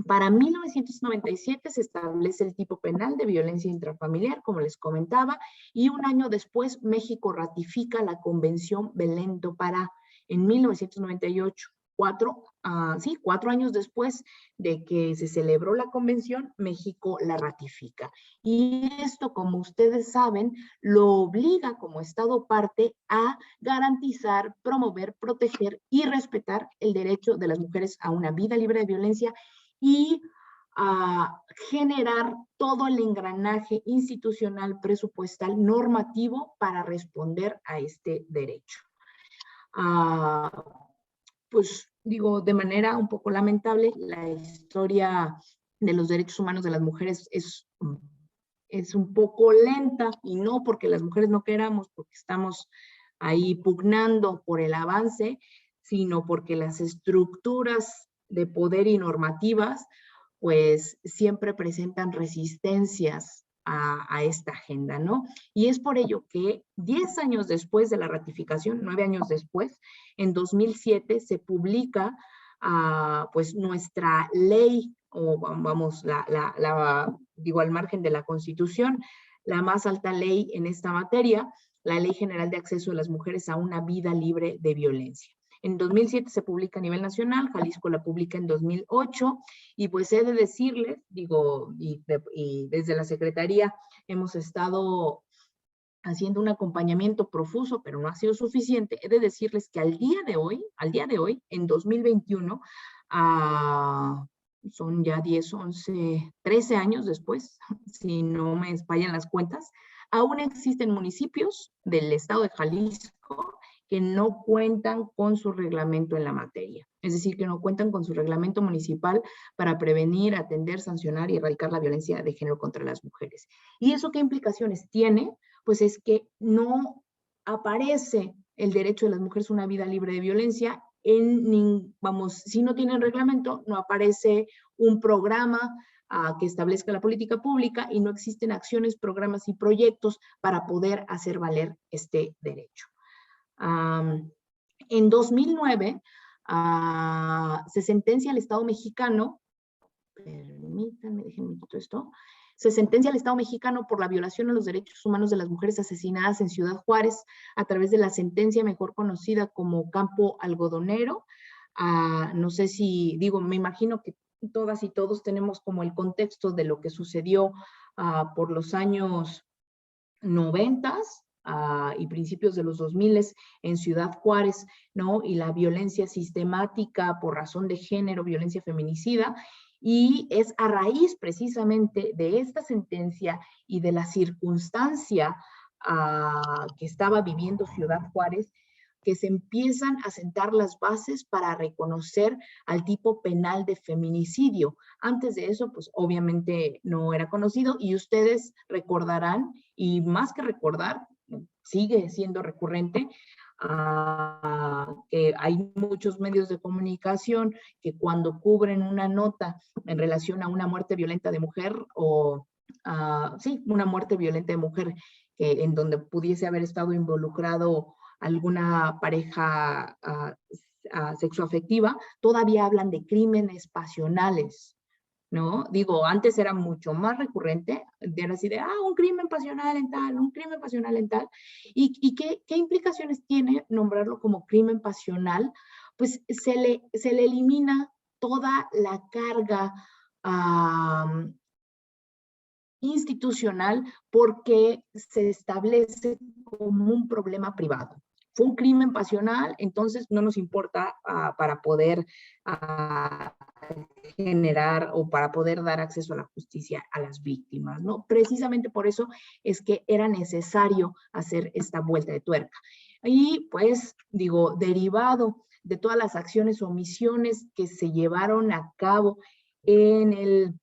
Para 1997 se establece el tipo penal de violencia intrafamiliar, como les comentaba, y un año después México ratifica la Convención Belén do Pará en 1998. 4 años después de que se celebró la convención, México la ratifica. Y esto, como ustedes saben, lo obliga como Estado parte a garantizar, promover, proteger y respetar el derecho de las mujeres a una vida libre de violencia y a generar todo el engranaje institucional, presupuestal, normativo para responder a este derecho. Pues digo, de manera un poco lamentable, la historia de los derechos humanos de las mujeres es un poco lenta, y no porque las mujeres no queramos, porque estamos ahí pugnando por el avance, sino porque las estructuras de poder y normativas pues siempre presentan resistencias a esta agenda, ¿no? Y es por ello que 10 años después de la ratificación, 9 años después, en 2007 se publica pues nuestra ley, o vamos, digo, al margen de la Constitución, la más alta ley en esta materia, la Ley General de Acceso de las Mujeres a una Vida Libre de Violencia. En 2007 se publica a nivel nacional, Jalisco la publica en 2008, y pues he de decirles, digo, y desde la Secretaría hemos estado haciendo un acompañamiento profuso, pero no ha sido suficiente. He de decirles que al día de hoy, en 2021, son ya 10, 11, 13 años después, si no me fallan las cuentas, aún existen municipios del estado de Jalisco que no cuentan con su reglamento en la materia. Es decir, que no cuentan con su reglamento municipal para prevenir, atender, sancionar y erradicar la violencia de género contra las mujeres. ¿Y eso qué implicaciones tiene? Pues es que no aparece el derecho de las mujeres a una vida libre de violencia. Si no tienen reglamento, no aparece un programa que establezca la política pública, y no existen acciones, programas y proyectos para poder hacer valer este derecho. En 2009 se sentencia al Estado mexicano, permítanme, déjenme quitar esto, se sentencia al Estado mexicano por la violación a los derechos humanos de las mujeres asesinadas en Ciudad Juárez a través de la sentencia mejor conocida como Campo Algodonero. No sé si, digo, me imagino que todas y todos tenemos como el contexto de lo que sucedió por los años 90 y principios de los 2000 en Ciudad Juárez, ¿no? Y la violencia sistemática por razón de género, violencia feminicida. Y es a raíz precisamente de esta sentencia y de la circunstancia que estaba viviendo Ciudad Juárez que se empiezan a sentar las bases para reconocer al tipo penal de feminicidio. Antes de eso, pues obviamente no era conocido, y ustedes recordarán, y más que recordar, sigue siendo recurrente, que hay muchos medios de comunicación que cuando cubren una nota en relación a una muerte violenta de mujer o una muerte violenta de mujer en donde pudiese haber estado involucrado alguna pareja sexoafectiva, todavía hablan de crímenes pasionales, ¿no? Digo, antes era mucho más recurrente, era así de, un crimen pasional en tal, un crimen pasional en tal. ¿Y qué implicaciones tiene nombrarlo como crimen pasional? Pues se le elimina toda la carga institucional, porque se establece como un problema privado. fue un crimen pasional, entonces no nos importa para poder generar o para poder dar acceso a la justicia a las víctimas, ¿no? Precisamente por eso es que era necesario hacer esta vuelta de tuerca. Y pues, digo, derivado de todas las acciones o omisiones que se llevaron a cabo en el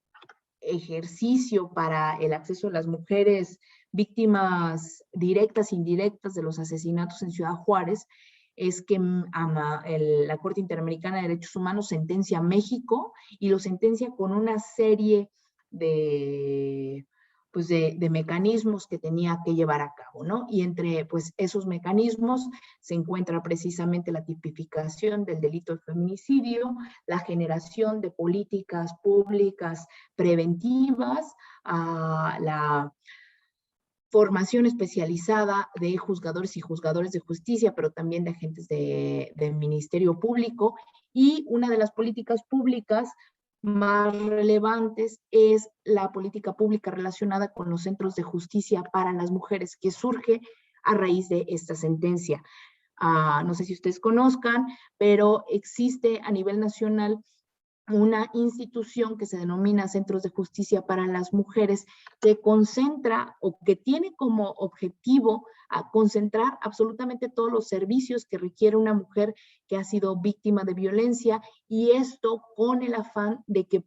ejercicio para el acceso de las mujeres víctimas directas e indirectas de los asesinatos en Ciudad Juárez, es que la Corte Interamericana de Derechos Humanos sentencia a México y lo sentencia con una serie de, pues de mecanismos que tenía que llevar a cabo, ¿no? Y entre pues, esos mecanismos se encuentra precisamente la tipificación del delito de feminicidio, la generación de políticas públicas preventivas, la formación especializada de juzgadores y juzgadores de justicia, pero también de agentes del Ministerio Público. Y una de las políticas públicas más relevantes es la política pública relacionada con los centros de justicia para las mujeres, que surge a raíz de esta sentencia. No sé si ustedes conozcan, pero existe a nivel nacional una institución que se denomina Centros de Justicia para las Mujeres, que concentra o que tiene como objetivo a concentrar absolutamente todos los servicios que requiere una mujer que ha sido víctima de violencia, y esto con el afán de que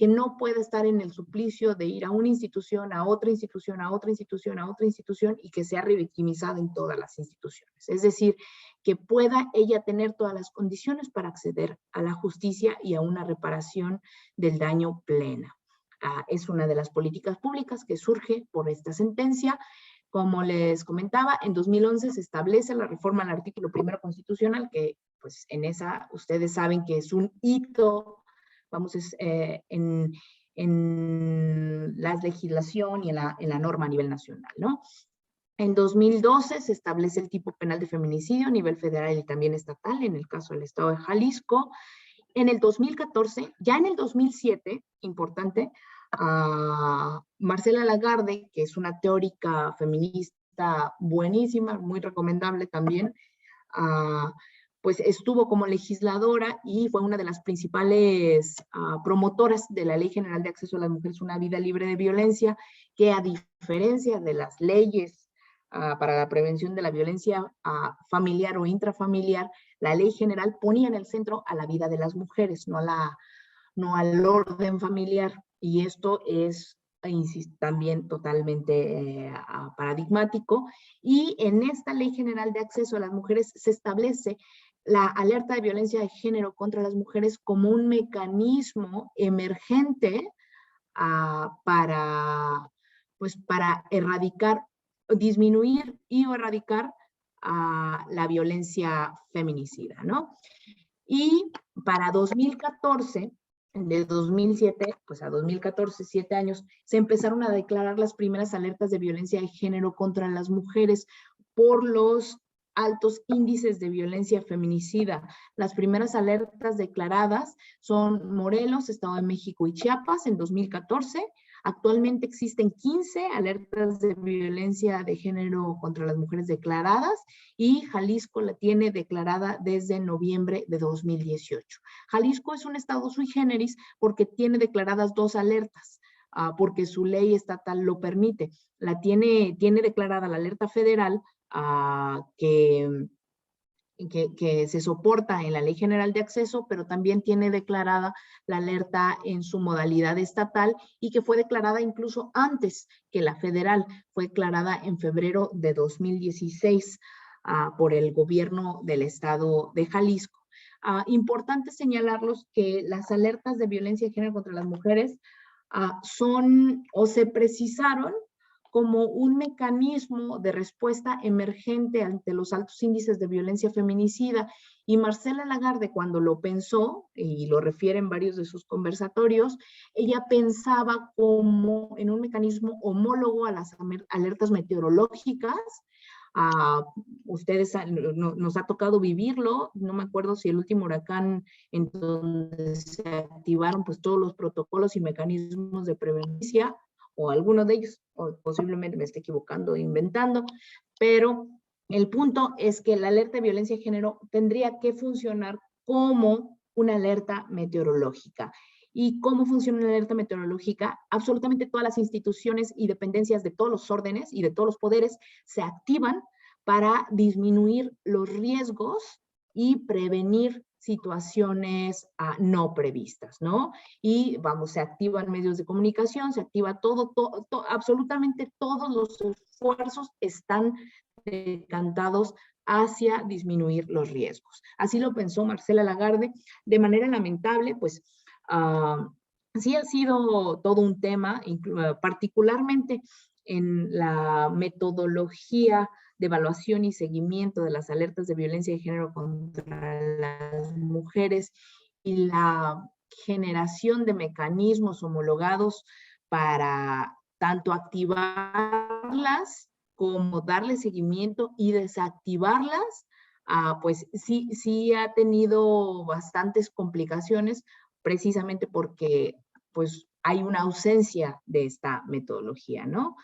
no pueda estar en el suplicio de ir a una institución, a otra institución, a otra institución, a otra institución, y que sea revictimizada en todas las instituciones. Es decir, que pueda ella tener todas las condiciones para acceder a la justicia y a una reparación del daño plena. Es una de las políticas públicas que surge por esta sentencia. Como les comentaba, en 2011 se establece la reforma al artículo 1 constitucional, que pues en esa ustedes saben que es un hito, vamos, en la legislación y en la norma a nivel nacional, ¿no? En 2012 se establece el tipo penal de feminicidio a nivel federal y también estatal, en el caso del estado de Jalisco. En el 2014, ya en el 2007, importante, Marcela Lagarde, que es una teórica feminista buenísima, muy recomendable también, pues estuvo como legisladora y fue una de las principales promotoras de la Ley General de Acceso a las Mujeres a una Vida Libre de Violencia, que a diferencia de las leyes para la prevención de la violencia familiar o intrafamiliar, la ley general ponía en el centro a la vida de las mujeres, no al orden familiar. Y esto es, insisto, también totalmente paradigmático. Y en esta Ley General de Acceso a las Mujeres se establece la alerta de violencia de género contra las mujeres como un mecanismo emergente para erradicar, disminuir y erradicar la violencia feminicida, ¿no? Y para 2014, de 2007, pues a 2014, 7 años, se empezaron a declarar las primeras alertas de violencia de género contra las mujeres por los altos índices de violencia feminicida. Las primeras alertas declaradas son Morelos, Estado de México y Chiapas en 2014. Actualmente existen 15 alertas de violencia de género contra las mujeres declaradas y Jalisco la tiene declarada desde noviembre de 2018. Jalisco es un estado sui generis porque tiene declaradas 2 alertas, porque su ley estatal lo permite. Tiene declarada la alerta federal que se soporta en la Ley General de Acceso, pero también tiene declarada la alerta en su modalidad estatal y que fue declarada incluso antes que la federal. Fue declarada en febrero de 2016 por el gobierno del estado de Jalisco. Importante señalarlos que las alertas de violencia de género contra las mujeres son o se precisaron como un mecanismo de respuesta emergente ante los altos índices de violencia feminicida. Y Marcela Lagarde, cuando lo pensó, y lo refiere en varios de sus conversatorios, ella pensaba como en un mecanismo homólogo a las alertas meteorológicas. Ustedes nos ha tocado vivirlo, no me acuerdo si el último huracán en donde se activaron pues todos los protocolos y mecanismos de prevención, o alguno de ellos, o posiblemente me esté equivocando, inventando, pero el punto es que la alerta de violencia de género tendría que funcionar como una alerta meteorológica. ¿Y cómo funciona una alerta meteorológica? Absolutamente todas las instituciones y dependencias de todos los órdenes y de todos los poderes se activan para disminuir los riesgos y prevenir situaciones no previstas, ¿no? Y vamos, se activan medios de comunicación, se activa todo, absolutamente todos los esfuerzos están decantados hacia disminuir los riesgos. Así lo pensó Marcela Lagarde. De manera lamentable, pues sí ha sido todo un tema, particularmente en la metodología de evaluación y seguimiento de las alertas de violencia de género contra las mujeres y la generación de mecanismos homologados para tanto activarlas como darle seguimiento y desactivarlas, pues sí ha tenido bastantes complicaciones, precisamente porque pues hay una ausencia de esta metodología, ¿no?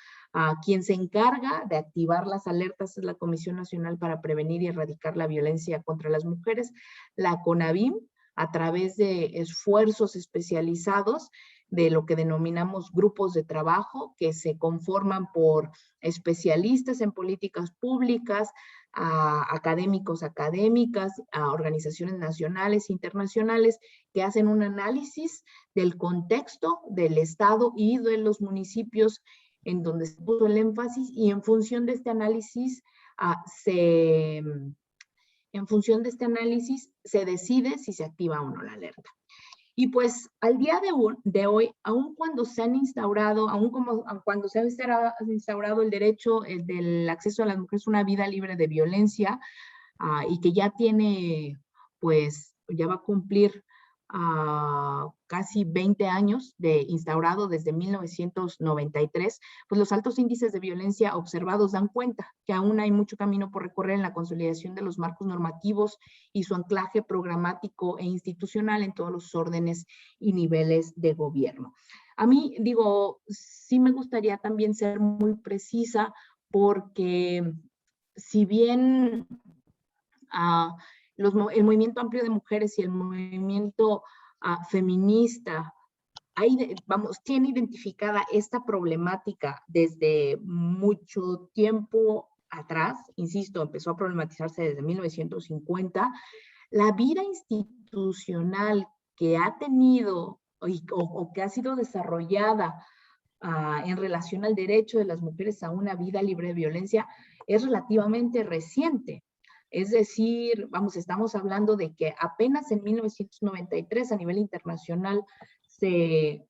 Quien se encarga de activar las alertas es la Comisión Nacional para Prevenir y Erradicar la Violencia contra las Mujeres, la CONAVIM, a través de esfuerzos especializados de lo que denominamos grupos de trabajo que se conforman por especialistas en políticas públicas, académicos, académicas, a organizaciones nacionales e internacionales que hacen un análisis del contexto del Estado y de los municipios en donde se puso el énfasis, y en función de este análisis se decide si se activa o no la alerta. Y pues al día de hoy, aun cuando se han instaurado, cuando se ha instaurado el derecho del acceso a las mujeres a una vida libre de violencia, y que ya tiene, pues ya va a cumplir casi 20 años de instaurado desde 1993, pues los altos índices de violencia observados dan cuenta que aún hay mucho camino por recorrer en la consolidación de los marcos normativos y su anclaje programático e institucional en todos los órdenes y niveles de gobierno. A mí, digo, sí me gustaría también ser muy precisa, porque si bien el movimiento amplio de mujeres y el movimiento feminista tiene identificada esta problemática desde mucho tiempo atrás, insisto, empezó a problematizarse desde 1950, la vida institucional que ha tenido o que ha sido desarrollada en relación al derecho de las mujeres a una vida libre de violencia es relativamente reciente. Es decir, estamos hablando de que apenas en 1993 a nivel internacional se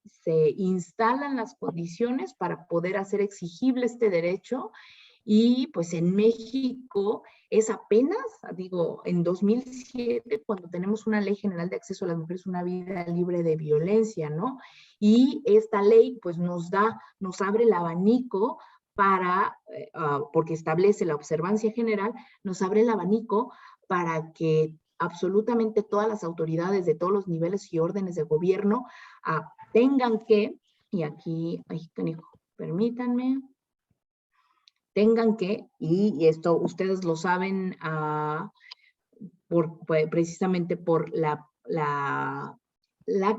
instalan las condiciones para poder hacer exigible este derecho, y pues en México es apenas, digo, en 2007 cuando tenemos una ley general de acceso a las mujeres a una vida libre de violencia, ¿no? Y esta ley pues nos abre el abanico para, porque establece la observancia general, nos abre el abanico para que absolutamente todas las autoridades de todos los niveles y órdenes de gobierno tengan que, y aquí, permítanme, tengan que, y esto ustedes lo saben precisamente por la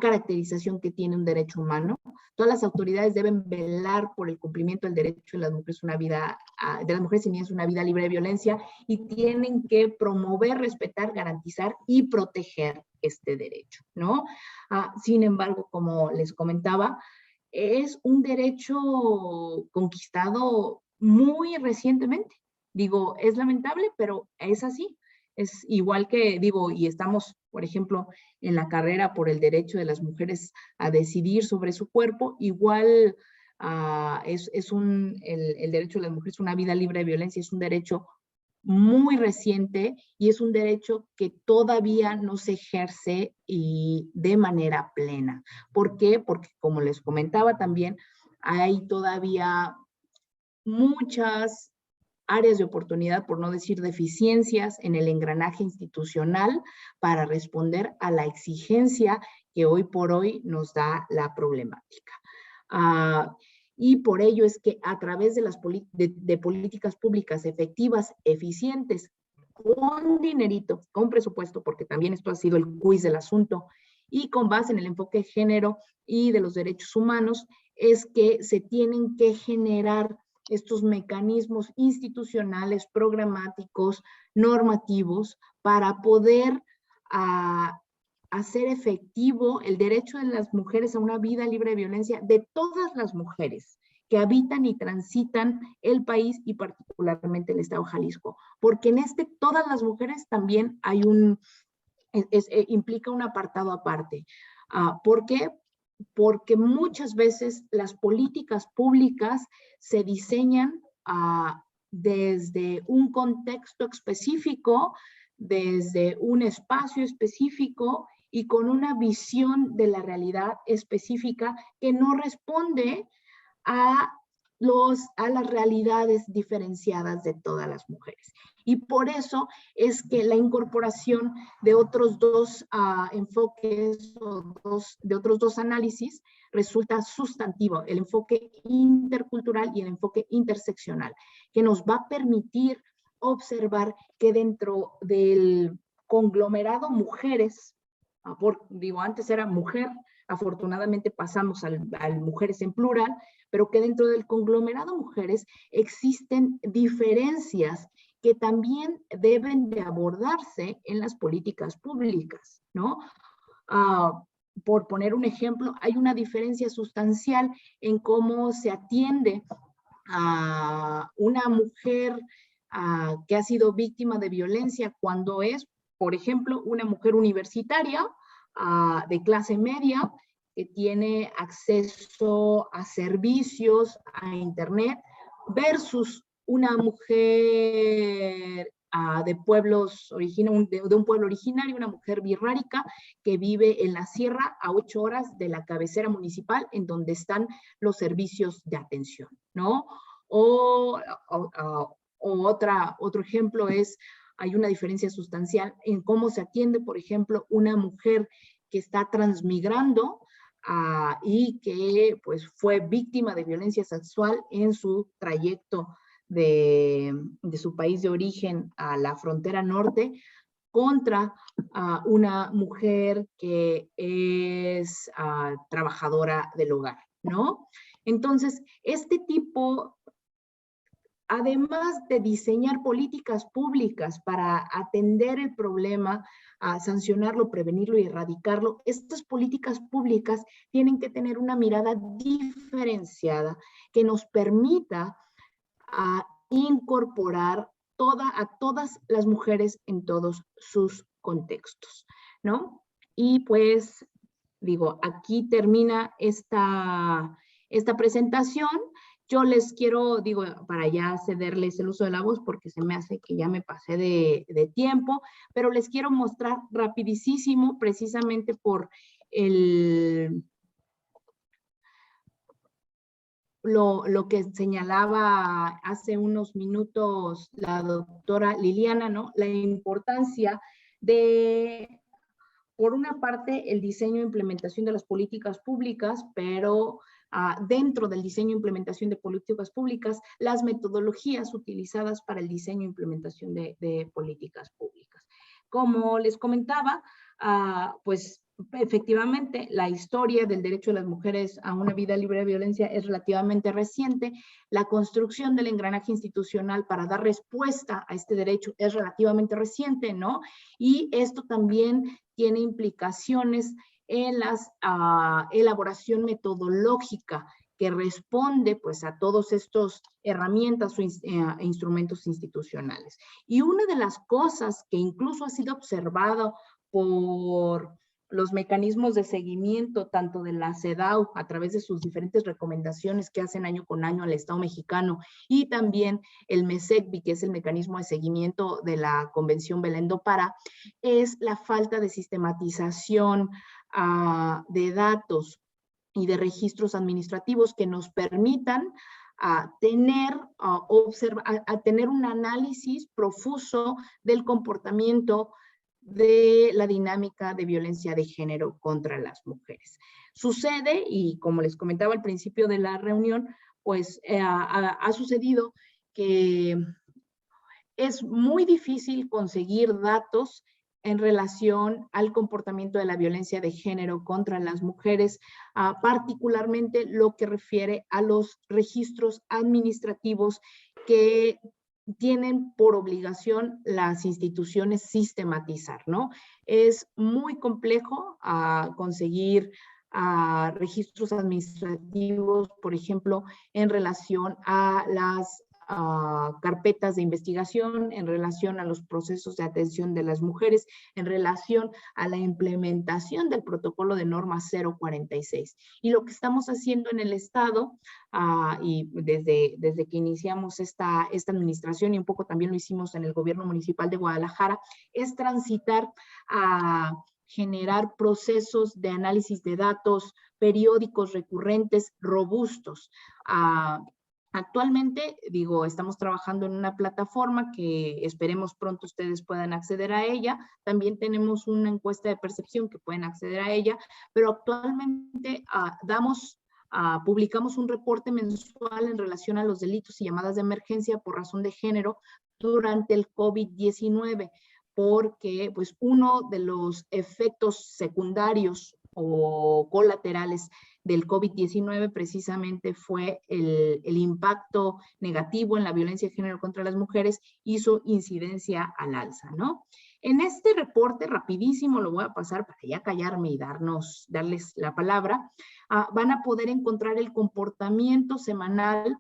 caracterización que tiene un derecho humano, todas las autoridades deben velar por el cumplimiento del derecho de las mujeres y niñas a una vida libre de violencia, y tienen que promover, respetar, garantizar y proteger este derecho, ¿no? Sin embargo, como les comentaba, es un derecho conquistado muy recientemente. Digo, es lamentable, pero es así. Es igual que, digo, y estamos, por ejemplo, en la carrera por el derecho de las mujeres a decidir sobre su cuerpo, igual el derecho de las mujeres a una vida libre de violencia es un derecho muy reciente, y es un derecho que todavía no se ejerce y de manera plena. ¿Por qué? Porque, como les comentaba también, hay todavía muchas áreas de oportunidad, por no decir deficiencias, en el engranaje institucional para responder a la exigencia que hoy por hoy nos da la problemática. y por ello es que a través de las de políticas públicas efectivas, eficientes, con dinerito, con presupuesto, porque también esto ha sido el quiz del asunto, y con base en el enfoque de género y de los derechos humanos, es que se tienen que generar estos mecanismos institucionales, programáticos, normativos, para poder hacer efectivo el derecho de las mujeres a una vida libre de violencia, de todas las mujeres que habitan y transitan el país y particularmente el estado de Jalisco, porque en todas las mujeres también hay implica un apartado aparte. ¿Por qué? Porque muchas veces las políticas públicas se diseñan desde un contexto específico, desde un espacio específico y con una visión de la realidad específica que no responde a las realidades diferenciadas de todas las mujeres. Y por eso es que la incorporación de otros dos enfoques o de otros dos análisis resulta sustantivo, el enfoque intercultural y el enfoque interseccional, que nos va a permitir observar que dentro del conglomerado mujeres, antes era mujer, afortunadamente pasamos al mujeres en plural, pero que dentro del conglomerado mujeres existen diferencias que también deben de abordarse en las políticas públicas, ¿no? Por poner un ejemplo, hay una diferencia sustancial en cómo se atiende a una mujer que ha sido víctima de violencia cuando es, por ejemplo, una mujer universitaria de clase media que tiene acceso a servicios, a internet, versus una mujer de pueblos de un pueblo originario, una mujer birrárica que vive en la sierra a 8 horas de la cabecera municipal en donde están los servicios de atención, ¿no? Otro ejemplo es, hay una diferencia sustancial en cómo se atiende, por ejemplo, una mujer que está transmigrando y que pues fue víctima de violencia sexual en su trayecto de su país de origen a la frontera norte, contra una mujer que es trabajadora del hogar, ¿no? Entonces, este tipo, además de diseñar políticas públicas para atender el problema, sancionarlo, prevenirlo y erradicarlo, estas políticas públicas tienen que tener una mirada diferenciada que nos permita incorporar a todas las mujeres en todos sus contextos, ¿no? Y pues, digo, aquí termina esta presentación. Yo les quiero, digo, para ya cederles el uso de la voz porque se me hace que ya me pasé de tiempo, pero les quiero mostrar rapidísimo, precisamente por lo que señalaba hace unos minutos la doctora Liliana, ¿no? La importancia de, por una parte, el diseño e implementación de las políticas públicas, pero dentro del diseño e implementación de políticas públicas, las metodologías utilizadas para el diseño e implementación de políticas públicas. Como les comentaba, pues efectivamente, la historia del derecho de las mujeres a una vida libre de violencia es relativamente reciente. La construcción del engranaje institucional para dar respuesta a este derecho es relativamente reciente, ¿no? Y esto también tiene implicaciones en la elaboración metodológica que responde pues a todos estos herramientas o instrumentos institucionales. Y una de las cosas que incluso ha sido observado por los mecanismos de seguimiento tanto de la CEDAW a través de sus diferentes recomendaciones que hacen año con año al Estado mexicano y también el MESECBI, que es el mecanismo de seguimiento de la Convención Belén do Pará, es la falta de sistematización de datos y de registros administrativos que nos permitan tener un análisis profuso del comportamiento de la dinámica de violencia de género contra las mujeres. Sucede, y como les comentaba al principio de la reunión, pues ha sucedido que es muy difícil conseguir datos en relación al comportamiento de la violencia de género contra las mujeres, particularmente lo que refiere a los registros administrativos que tienen por obligación las instituciones sistematizar, ¿no? Es muy complejo conseguir registros administrativos, por ejemplo, en relación a las carpetas de investigación, en relación a los procesos de atención de las mujeres, en relación a la implementación del protocolo de norma 046. Y lo que estamos haciendo en el Estado, y desde que iniciamos esta administración, y un poco también lo hicimos en el gobierno municipal de Guadalajara, es transitar a generar procesos de análisis de datos periódicos, recurrentes, robustos. Actualmente, estamos trabajando en una plataforma que esperemos pronto ustedes puedan acceder a ella. También tenemos una encuesta de percepción que pueden acceder a ella, pero actualmente publicamos un reporte mensual en relación a los delitos y llamadas de emergencia por razón de género durante el COVID-19, porque pues uno de los efectos secundarios o colaterales del COVID-19 precisamente fue el impacto negativo en la violencia de género contra las mujeres, hizo incidencia al alza, ¿no? En este reporte, rapidísimo, lo voy a pasar para ya callarme y darles la palabra, van a poder encontrar el comportamiento semanal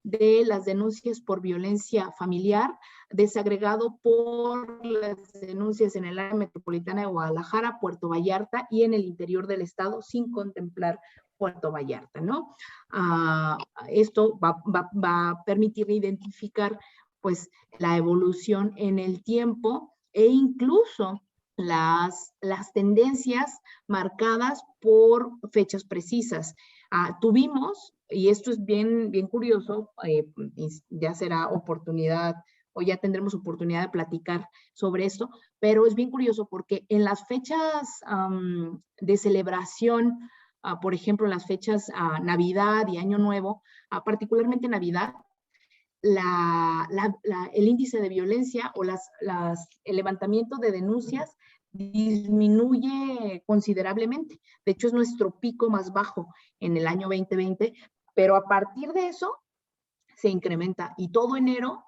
de las denuncias por violencia familiar, desagregado por las denuncias en el área metropolitana de Guadalajara, Puerto Vallarta y en el interior del estado, sin contemplar Puerto Vallarta, ¿no? Esto va a permitir identificar, pues, la evolución en el tiempo e incluso las tendencias marcadas por fechas precisas. Tuvimos, y esto es bien curioso, ya será oportunidad o ya tendremos oportunidad de platicar sobre esto, pero es bien curioso porque en las fechas de celebración, por ejemplo, las fechas Navidad y Año Nuevo, particularmente Navidad, el índice de violencia o el levantamiento de denuncias disminuye considerablemente. De hecho, es nuestro pico más bajo en el año 2020, pero a partir de eso se incrementa y todo enero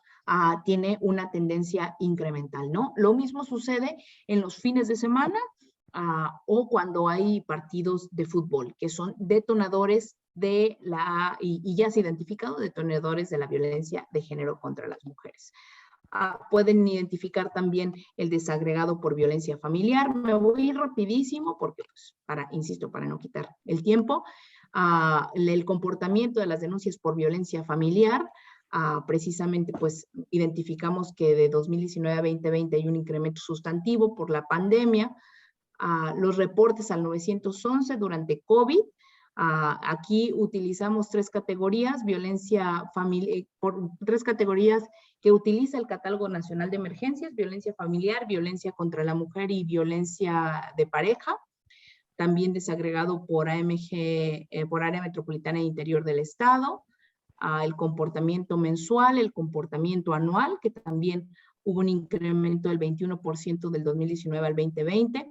tiene una tendencia incremental, ¿no? Lo mismo sucede en los fines de semana o cuando hay partidos de fútbol, que son detonadores y ya se ha identificado detonadores de la violencia de género contra las mujeres. Pueden identificar también el desagregado por violencia familiar. Me voy a ir rapidísimo porque, pues, insisto, para no quitar el tiempo. El comportamiento de las denuncias por violencia familiar, precisamente, pues, identificamos que de 2019 a 2020 hay un incremento sustantivo por la pandemia. Los reportes al 911 durante COVID. Aquí utilizamos 3 categorías, tres categorías que utiliza el Catálogo Nacional de Emergencias: violencia familiar, violencia contra la mujer y violencia de pareja. También desagregado por AMG, por área metropolitana e interior del estado. El comportamiento mensual, el comportamiento anual, que también hubo un incremento del 21% del 2019 al 2020.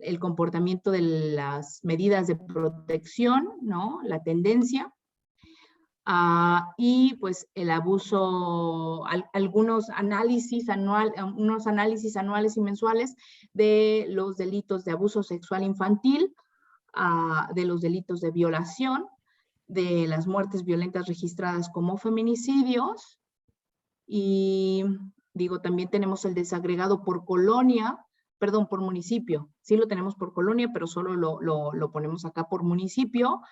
El comportamiento de las medidas de protección, ¿no? La tendencia. Y pues el abuso, unos análisis anuales y mensuales de los delitos de abuso sexual infantil, de los delitos de violación, de las muertes violentas registradas como feminicidios. Y también tenemos el desagregado por colonia, por municipio. Sí lo tenemos por colonia, pero solo lo ponemos acá por municipio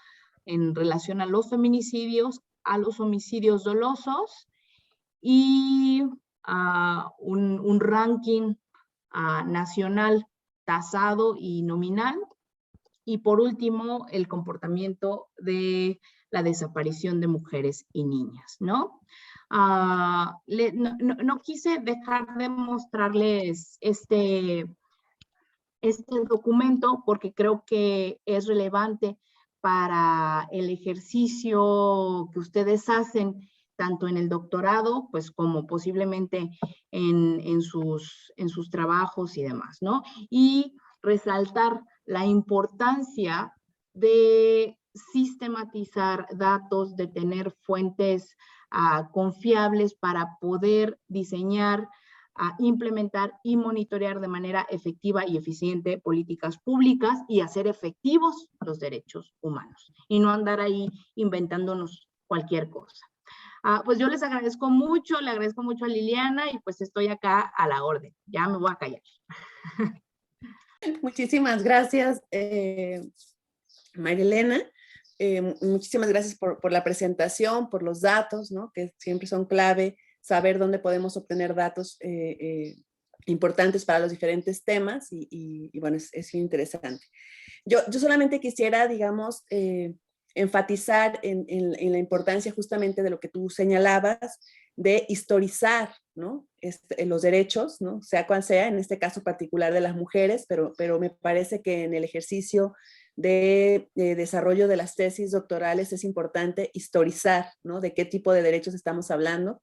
en relación a los feminicidios, a los homicidios dolosos y un ranking nacional tasado y nominal. Y por último, el comportamiento de la desaparición de mujeres y niñas, ¿no? No quise dejar de mostrarles este documento porque creo que es relevante para el ejercicio que ustedes hacen, tanto en el doctorado, pues como posiblemente en sus trabajos y demás, ¿no? Y resaltar la importancia de sistematizar datos, de tener fuentes confiables para poder diseñar, implementar y monitorear de manera efectiva y eficiente políticas públicas y hacer efectivos los derechos humanos y no andar ahí inventándonos cualquier cosa. Pues yo les agradezco mucho, le agradezco mucho a Liliana y pues estoy acá a la orden. Ya me voy a callar. Muchísimas gracias, María Elena. Muchísimas gracias por la presentación, por los datos, ¿no? Que siempre son clave, saber dónde podemos obtener datos importantes para los diferentes temas y bueno, es interesante. Yo solamente quisiera, digamos, enfatizar en la importancia justamente de lo que tú señalabas, de historizar, ¿no? Los derechos, ¿no? Sea cual sea, en este caso particular de las mujeres, pero me parece que en el ejercicio de desarrollo de las tesis doctorales es importante historizar, ¿no? De qué tipo de derechos estamos hablando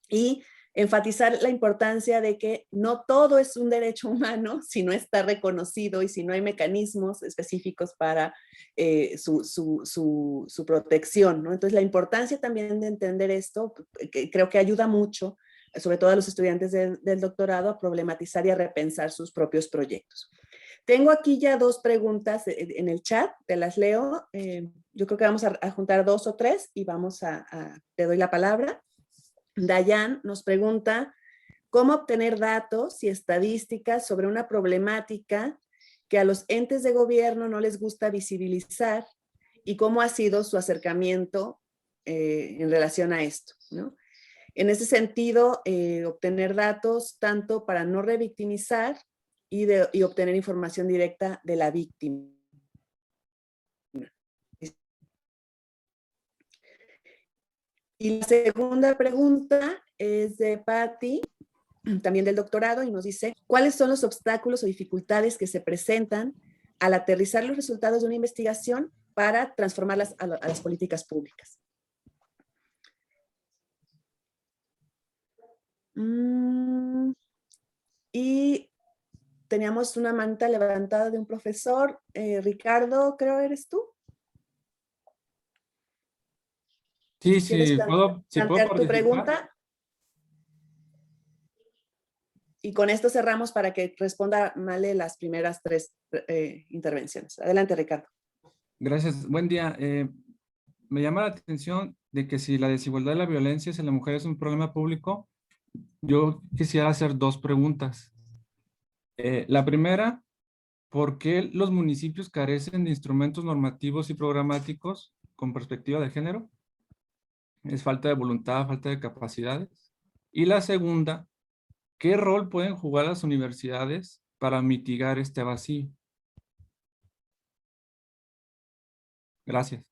y enfatizar la importancia de que no todo es un derecho humano si no está reconocido y si no hay mecanismos específicos para su protección, ¿no? Entonces, la importancia también de entender esto, que creo que ayuda mucho, sobre todo a los estudiantes del doctorado, a problematizar y a repensar sus propios proyectos. Tengo aquí ya dos preguntas en el chat, te las leo. Yo creo que vamos a juntar dos o tres y te doy la palabra. Dayan nos pregunta, ¿cómo obtener datos y estadísticas sobre una problemática que a los entes de gobierno no les gusta visibilizar y cómo ha sido su acercamiento en relación a esto, ¿no? En ese sentido, obtener datos tanto para no revictimizar y obtener información directa de la víctima. Y la segunda pregunta es de Patti, también del doctorado, y nos dice, ¿cuáles son los obstáculos o dificultades que se presentan al aterrizar los resultados de una investigación para transformarlas a las políticas públicas? Y teníamos una manta levantada de un profesor, Ricardo, creo eres tú. Sí, ¿Quieres puedo plantear tu participar? pregunta? Y con esto cerramos para que responda Male las primeras tres intervenciones. Adelante, Ricardo. Gracias. Buen día. Me llama la atención de que si la desigualdad y la violencia hacia la mujer es un problema público, yo quisiera hacer dos preguntas. La primera, ¿por qué los municipios carecen de instrumentos normativos y programáticos con perspectiva de género? ¿Es falta de voluntad, falta de capacidades? Y la segunda, ¿qué rol pueden jugar las universidades para mitigar este vacío? Gracias.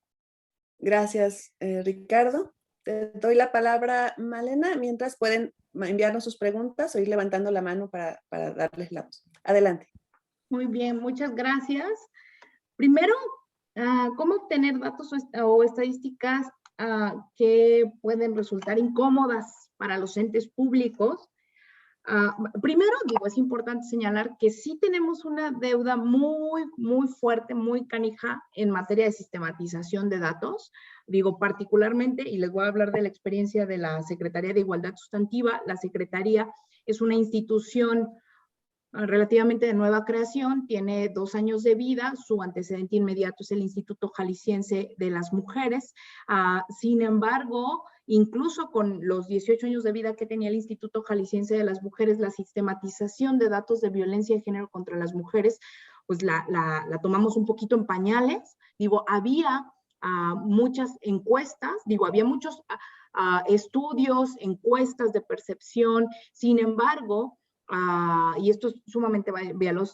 Gracias, Ricardo. Te doy la palabra, Malena, mientras pueden enviarnos sus preguntas o ir levantando la mano para darles la voz. Adelante. Muy bien, muchas gracias. Primero, ¿cómo obtener datos o estadísticas que pueden resultar incómodas para los entes públicos? Primero, es importante señalar que sí tenemos una deuda muy, muy fuerte, muy canija en materia de sistematización de datos. Particularmente, y les voy a hablar de la experiencia de la Secretaría de Igualdad Sustantiva. La Secretaría es una institución relativamente de nueva creación, tiene 2 años de vida, su antecedente inmediato es el Instituto Jalisciense de las Mujeres. Sin embargo, incluso con los 18 años de vida que tenía el Instituto Jalisciense de las Mujeres, la sistematización de datos de violencia de género contra las mujeres, pues la tomamos un poquito en pañales. Había muchas encuestas, había muchos estudios, encuestas de percepción. Sin embargo, y esto es sumamente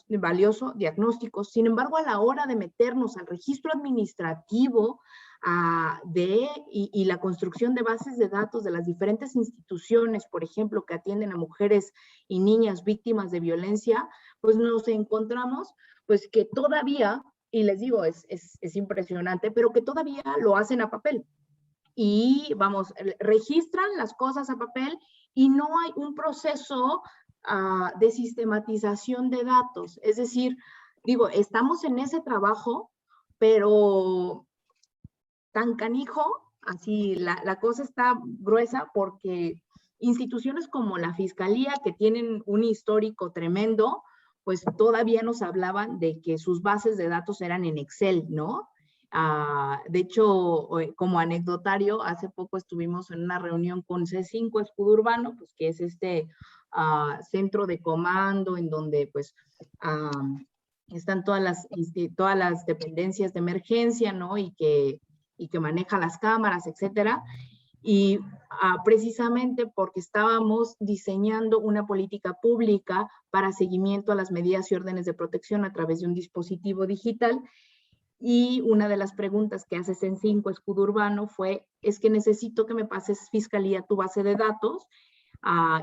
valioso, diagnósticos. Sin embargo, a la hora de meternos al registro administrativo, y la construcción de bases de datos de las diferentes instituciones, por ejemplo, que atienden a mujeres y niñas víctimas de violencia, pues nos encontramos pues que todavía, y les digo, es impresionante, pero que todavía lo hacen a papel. Y vamos, registran las cosas a papel y no hay un proceso de sistematización de datos. Es decir, digo, estamos en ese trabajo, pero tan canijo, así la cosa está gruesa porque instituciones como la Fiscalía, que tienen un histórico tremendo, pues todavía nos hablaban de que sus bases de datos eran en Excel, ¿no? De hecho, como anecdotario, hace poco estuvimos en una reunión con C5 Escudo Urbano, pues que es este centro de comando en donde pues están todas las dependencias de emergencia, ¿no? Y que maneja las cámaras, etcétera. Y precisamente porque estábamos diseñando una política pública para seguimiento a las medidas y órdenes de protección a través de un dispositivo digital. Y una de las preguntas que hace C5 Escudo Urbano fue, es que necesito que me pases, Fiscalía, tu base de datos.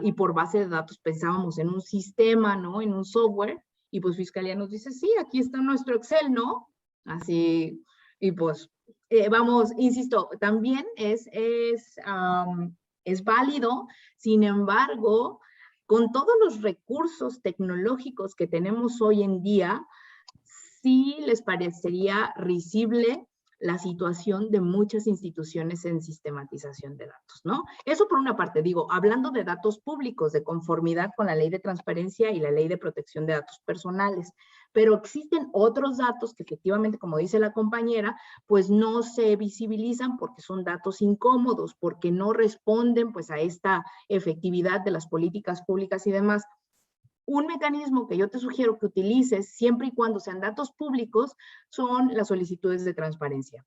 Y por base de datos pensábamos en un sistema, ¿no? En un software. Y pues Fiscalía nos dice, sí, aquí está nuestro Excel, ¿no? Así, y pues vamos, insisto, también es válido, sin embargo, con todos los recursos tecnológicos que tenemos hoy en día, sí les parecería risible la situación de muchas instituciones en sistematización de datos, ¿no? Eso por una parte, digo, hablando de datos públicos, de conformidad con la Ley de Transparencia y la Ley de Protección de Datos Personales, pero existen otros datos que efectivamente, como dice la compañera, pues no se visibilizan porque son datos incómodos, porque no responden pues a esta efectividad de las políticas públicas y demás. Un mecanismo que yo te sugiero que utilices siempre y cuando sean datos públicos son las solicitudes de transparencia.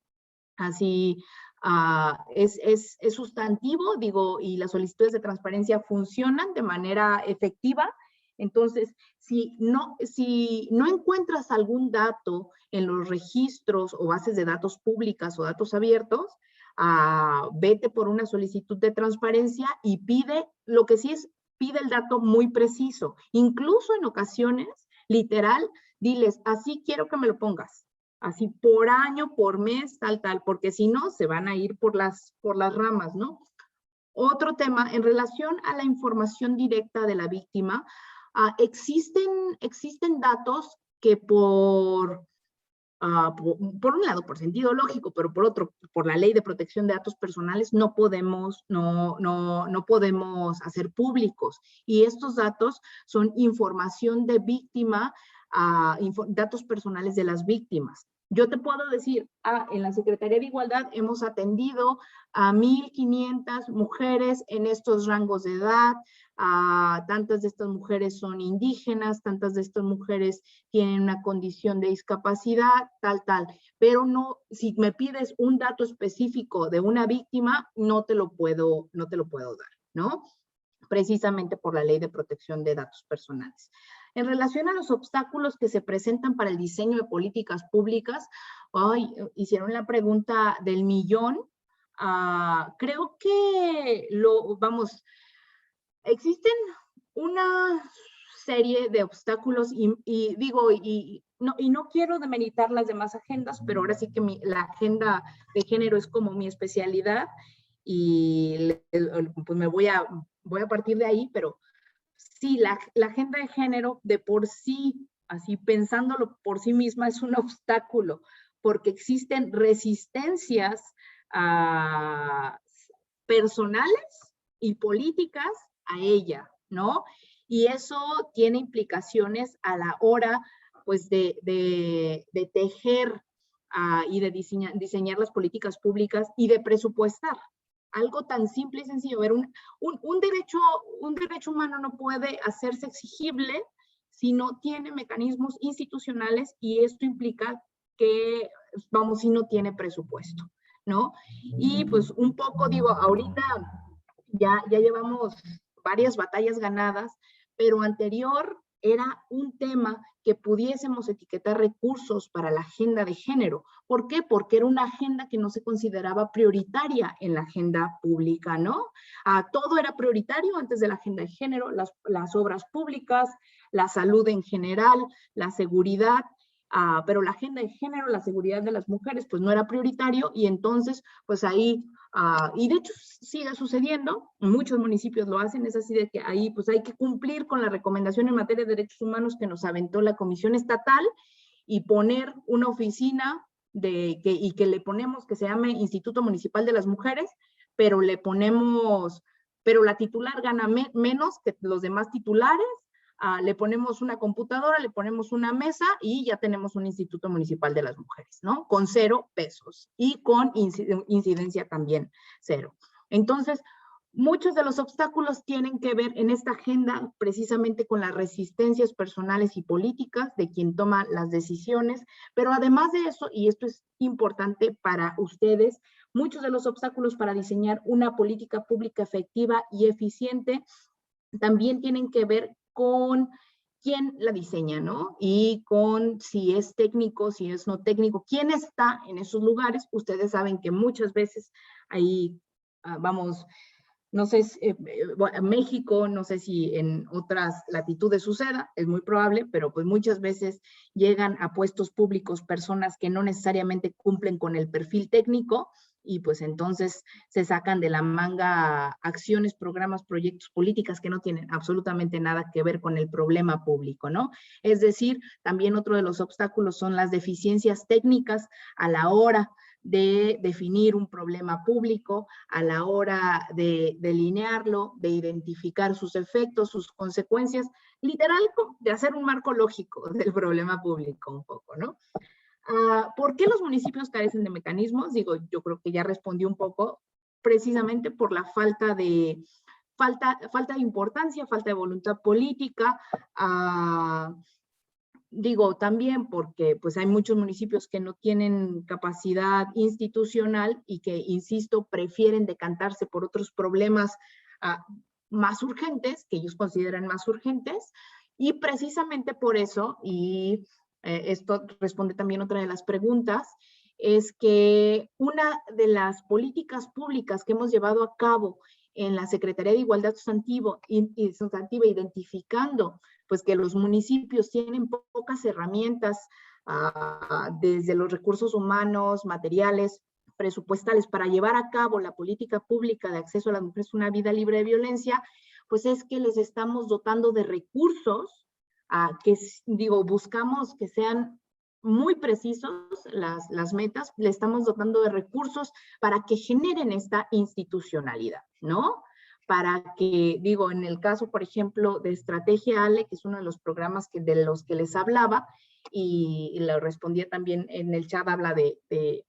Así es sustantivo, digo, y las solicitudes de transparencia funcionan de manera efectiva. Entonces, si no encuentras algún dato en los registros o bases de datos públicas o datos abiertos, vete por una solicitud de transparencia y pide, lo que sí es, pide el dato muy preciso. Incluso en ocasiones, literal, diles, así quiero que me lo pongas. Así por año, por mes, tal, porque si no, se van a ir por las ramas, ¿no? Otro tema, en relación a la información directa de la víctima, existen datos que por un lado, por sentido lógico, pero por otro, por la Ley de Protección de Datos Personales, no podemos hacer públicos. Y estos datos son información de víctima, datos personales de las víctimas. Yo te puedo decir, en la Secretaría de Igualdad hemos atendido a 1,500 mujeres en estos rangos de edad. Tantas de estas mujeres son indígenas, tantas de estas mujeres tienen una condición de discapacidad, tal. Pero no, si me pides un dato específico de una víctima, no te lo puedo dar, ¿no? Precisamente por la Ley de Protección de Datos Personales. En relación a los obstáculos que se presentan para el diseño de políticas públicas, hicieron la pregunta del millón. Creo que existen una serie de obstáculos y no quiero demeritar las demás agendas, pero ahora sí que la agenda de género es como mi especialidad y pues me voy a partir de ahí, pero sí, la agenda de género de por sí, así pensándolo por sí misma, es un obstáculo, porque existen resistencias personales y políticas a ella, ¿no? Y eso tiene implicaciones a la hora, pues, de tejer y de diseñar las políticas públicas y de presupuestar. Algo tan simple y sencillo. Ver, un derecho humano no puede hacerse exigible si no tiene mecanismos institucionales, y esto implica que, si no tiene presupuesto, ¿no? Y pues un poco, digo, ahorita ya llevamos varias batallas ganadas, pero anterior era un tema que pudiésemos etiquetar recursos para la agenda de género. ¿Por qué? Porque era una agenda que no se consideraba prioritaria en la agenda pública, ¿no? Todo era prioritario antes de la agenda de género, las obras públicas, la salud en general, la seguridad, pero la agenda de género, la seguridad de las mujeres, pues no era prioritario, y entonces, pues ahí, y de hecho sigue sucediendo, muchos municipios lo hacen, es así de que ahí pues hay que cumplir con la recomendación en materia de derechos humanos que nos aventó la Comisión Estatal y poner una oficina y que le ponemos que se llame Instituto Municipal de las Mujeres, pero pero la titular gana menos que los demás titulares. Le ponemos una computadora, le ponemos una mesa y ya tenemos un Instituto Municipal de las Mujeres, ¿no? Con 0 pesos y con incidencia también 0. Entonces, muchos de los obstáculos tienen que ver en esta agenda precisamente con las resistencias personales y políticas de quien toma las decisiones, pero además de eso, y esto es importante para ustedes, muchos de los obstáculos para diseñar una política pública efectiva y eficiente también tienen que ver con quién la diseña, ¿no? Y con si es técnico, si es no técnico, quién está en esos lugares. Ustedes saben que muchas veces ahí, vamos, no sé, México, no sé si en otras latitudes suceda, es muy probable, pero pues muchas veces llegan a puestos públicos personas que no necesariamente cumplen con el perfil técnico, y pues entonces se sacan de la manga acciones, programas, proyectos, políticas que no tienen absolutamente nada que ver con el problema público, ¿no? Es decir, también otro de los obstáculos son las deficiencias técnicas a la hora de definir un problema público, a la hora de delinearlo, de identificar sus efectos, sus consecuencias, literal, de hacer un marco lógico del problema público un poco, ¿no? ¿Por qué los municipios carecen de mecanismos? Digo, yo creo que ya respondí un poco, precisamente por la falta de importancia, falta de voluntad política, digo, también porque pues hay muchos municipios que no tienen capacidad institucional y que, insisto, prefieren decantarse por otros problemas más urgentes, que ellos consideran más urgentes, y precisamente por eso, y esto responde también otra de las preguntas, es que una de las políticas públicas que hemos llevado a cabo en la Secretaría de Igualdad Sustantiva, identificando pues que los municipios tienen pocas herramientas, desde los recursos humanos, materiales, presupuestales, para llevar a cabo la política pública de acceso a las mujeres a una vida libre de violencia, pues es que les estamos dotando de recursos, que digo, buscamos que sean muy precisos las metas, le estamos dotando de recursos para que generen esta institucionalidad, ¿no? Para que, digo, en el caso, por ejemplo, de Estrategia ALE, que es uno de los programas de los que les hablaba, y le respondía también en el chat, habla de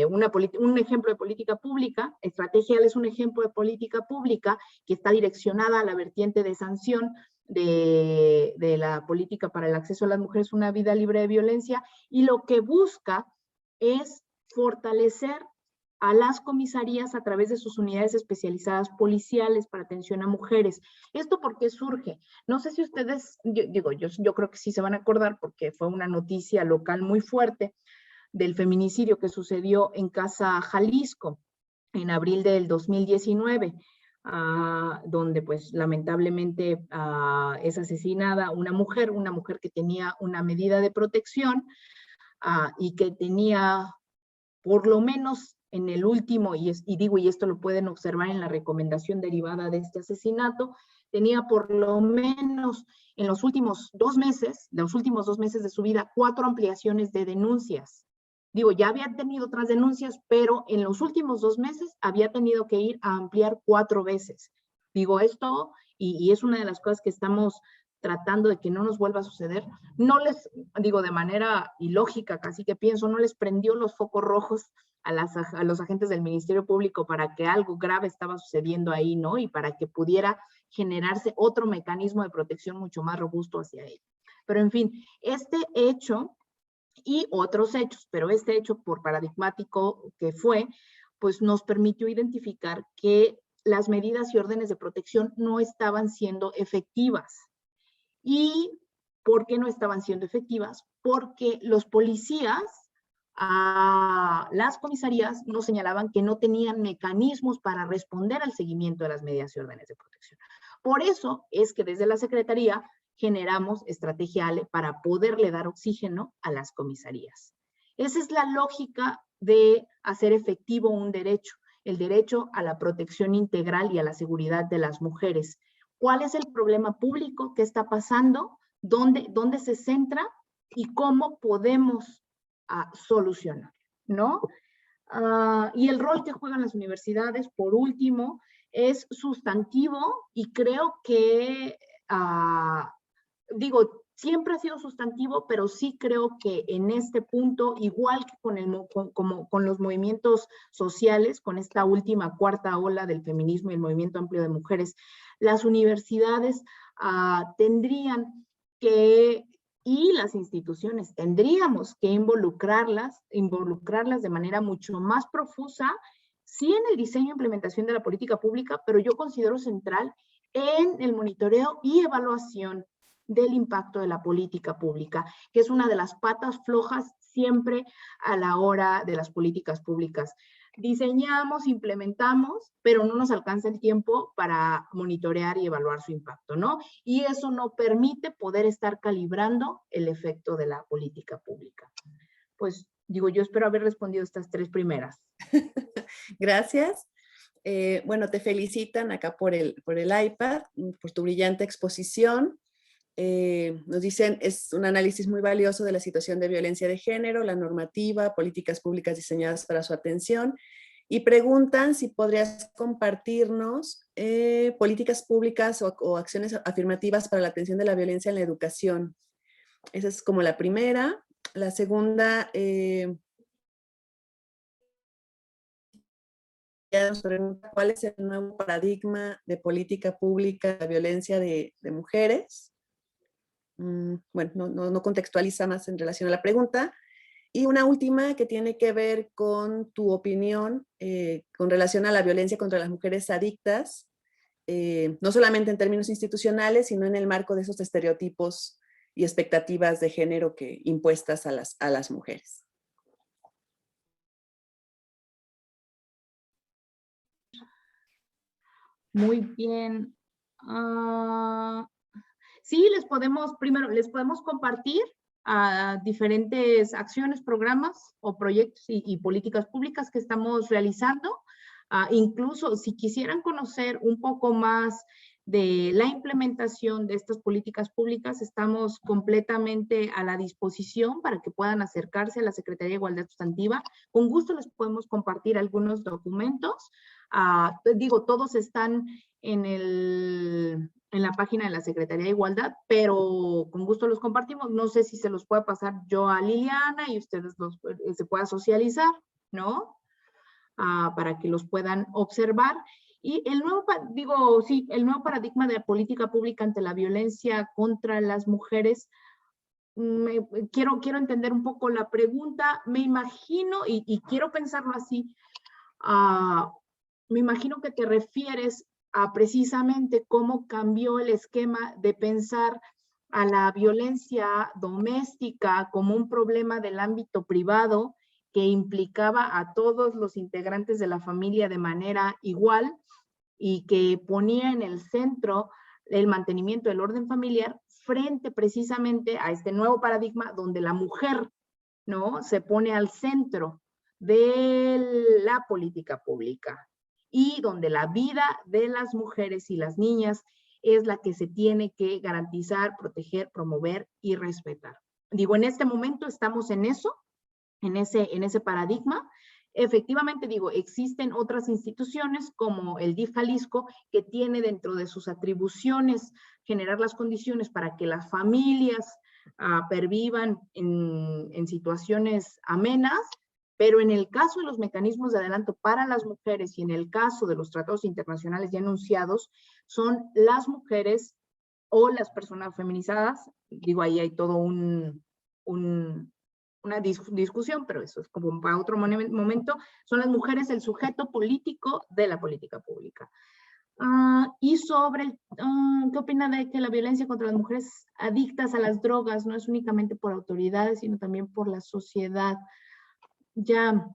un ejemplo de política pública. Estrategia ALE es un ejemplo de política pública que está direccionada a la vertiente de sanción de la política para el acceso a las mujeres a una vida libre de violencia, y lo que busca es fortalecer a las comisarías a través de sus unidades especializadas policiales para atención a mujeres. ¿Esto por qué surge? No sé si ustedes, yo creo que sí se van a acordar, porque fue una noticia local muy fuerte del feminicidio que sucedió en Casa Jalisco en abril del 2019, donde pues lamentablemente es asesinada una mujer que tenía una medida de protección, y que tenía por lo menos en el último, y esto lo pueden observar en la recomendación derivada de este asesinato, tenía por lo menos en los últimos 2 meses, de su vida, 4 ampliaciones de denuncias. Digo, ya había tenido otras denuncias, pero en los últimos 2 meses había tenido que ir a ampliar 4 veces. Digo, esto, y es una de las cosas que estamos tratando de que no nos vuelva a suceder. No les, digo, de manera ilógica, casi que pienso, no les prendió los focos rojos a los agentes del Ministerio Público para que algo grave estaba sucediendo ahí, ¿no? Y para que pudiera generarse otro mecanismo de protección mucho más robusto hacia él. Pero en fin, este hecho y otros hechos, pero este hecho, por paradigmático que fue, pues nos permitió identificar que las medidas y órdenes de protección no estaban siendo efectivas. ¿Y por qué no estaban siendo efectivas? Porque los policías, las comisarías nos señalaban que no tenían mecanismos para responder al seguimiento de las medidas y órdenes de protección. Por eso es que desde la Secretaría generamos Estrategia ALE para poderle dar oxígeno a las comisarías. Esa es la lógica de hacer efectivo un derecho, el derecho a la protección integral y a la seguridad de las mujeres. ¿Cuál es el problema público? ¿Qué está pasando? ¿Dónde se centra? ¿Y cómo podemos solucionar? ¿No? Y el rol que juegan las universidades, por último, es sustantivo y creo que, siempre ha sido sustantivo, pero sí creo que en este punto, igual que con los movimientos sociales, con esta última cuarta ola del feminismo y el movimiento amplio de mujeres, las universidades tendrían que, y las instituciones tendríamos que involucrarlas de manera mucho más profusa, sí en el diseño e implementación de la política pública, pero yo considero central en el monitoreo y evaluación del impacto de la política pública, que es una de las patas flojas siempre a la hora de las políticas públicas. Diseñamos, implementamos, pero no nos alcanza el tiempo para monitorear y evaluar su impacto, ¿no? Y eso no permite poder estar calibrando el efecto de la política pública. Pues digo, yo espero haber respondido estas tres primeras. Gracias. Bueno, te felicitan acá por el iPad, por tu brillante exposición. Nos dicen, es un análisis muy valioso de la situación de violencia de género, la normativa, políticas públicas diseñadas para su atención, y preguntan si podrías compartirnos políticas públicas o acciones afirmativas para la atención de la violencia en la educación. Esa es como la primera. La segunda, nos pregunta cuál es el nuevo paradigma de política pública de violencia de mujeres. Bueno, no contextualiza más en relación a la pregunta. Y una última que tiene que ver con tu opinión con relación a la violencia contra las mujeres adictas, no solamente en términos institucionales, sino en el marco de esos estereotipos y expectativas de género que impuestas a las mujeres. Muy bien. Sí, les podemos compartir diferentes acciones, programas o proyectos y políticas públicas que estamos realizando. Incluso si quisieran conocer un poco más de la implementación de estas políticas públicas, estamos completamente a la disposición para que puedan acercarse a la Secretaría de Igualdad Sustantiva. Con gusto les podemos compartir algunos documentos. Todos están en la página de la Secretaría de Igualdad, pero con gusto los compartimos. No sé si se los puede pasar yo a Liliana y ustedes se pueda socializar, ¿no? Para que los puedan observar. Y el nuevo paradigma de la política pública ante la violencia contra las mujeres, quiero entender un poco la pregunta. Me imagino, y quiero pensarlo así, me imagino que te refieres a precisamente cómo cambió el esquema de pensar a la violencia doméstica como un problema del ámbito privado que implicaba a todos los integrantes de la familia de manera igual y que ponía en el centro el mantenimiento del orden familiar frente precisamente a este nuevo paradigma donde la mujer, ¿no?, se pone al centro de la política pública y donde la vida de las mujeres y las niñas es la que se tiene que garantizar, proteger, promover y respetar. Digo, en este momento estamos en eso, en ese paradigma. Efectivamente, existen otras instituciones como el DIF Jalisco, que tiene dentro de sus atribuciones generar las condiciones para que las familias pervivan en situaciones amenas, pero en el caso de los mecanismos de adelanto para las mujeres y en el caso de los tratados internacionales ya anunciados, son las mujeres o las personas feminizadas. Ahí hay todo una discusión, pero eso es como para otro momento. Son las mujeres el sujeto político de la política pública. Y sobre, ¿qué opina de que la violencia contra las mujeres adictas a las drogas no es únicamente por autoridades, sino también por la sociedad? Ya,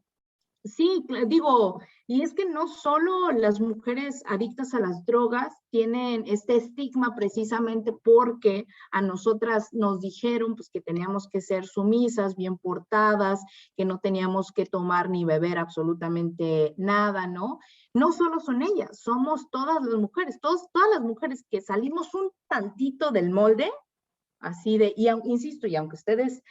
sí, digo, y es que no solo las mujeres adictas a las drogas tienen este estigma precisamente porque a nosotras nos dijeron pues que teníamos que ser sumisas, bien portadas, que no teníamos que tomar ni beber absolutamente nada, ¿no? No solo son ellas, somos todas las mujeres, todas las mujeres que salimos un tantito del molde, así de, y insisto, y aunque ustedes,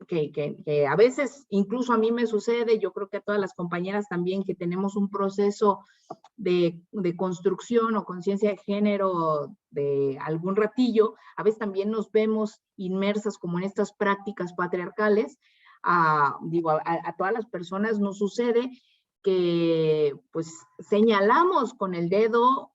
que a veces incluso a mí me sucede, yo creo que a todas las compañeras también que tenemos un proceso de construcción o conciencia de género de algún ratillo, a veces también nos vemos inmersas como en estas prácticas patriarcales. Digo, a todas las personas nos sucede que pues señalamos con el dedo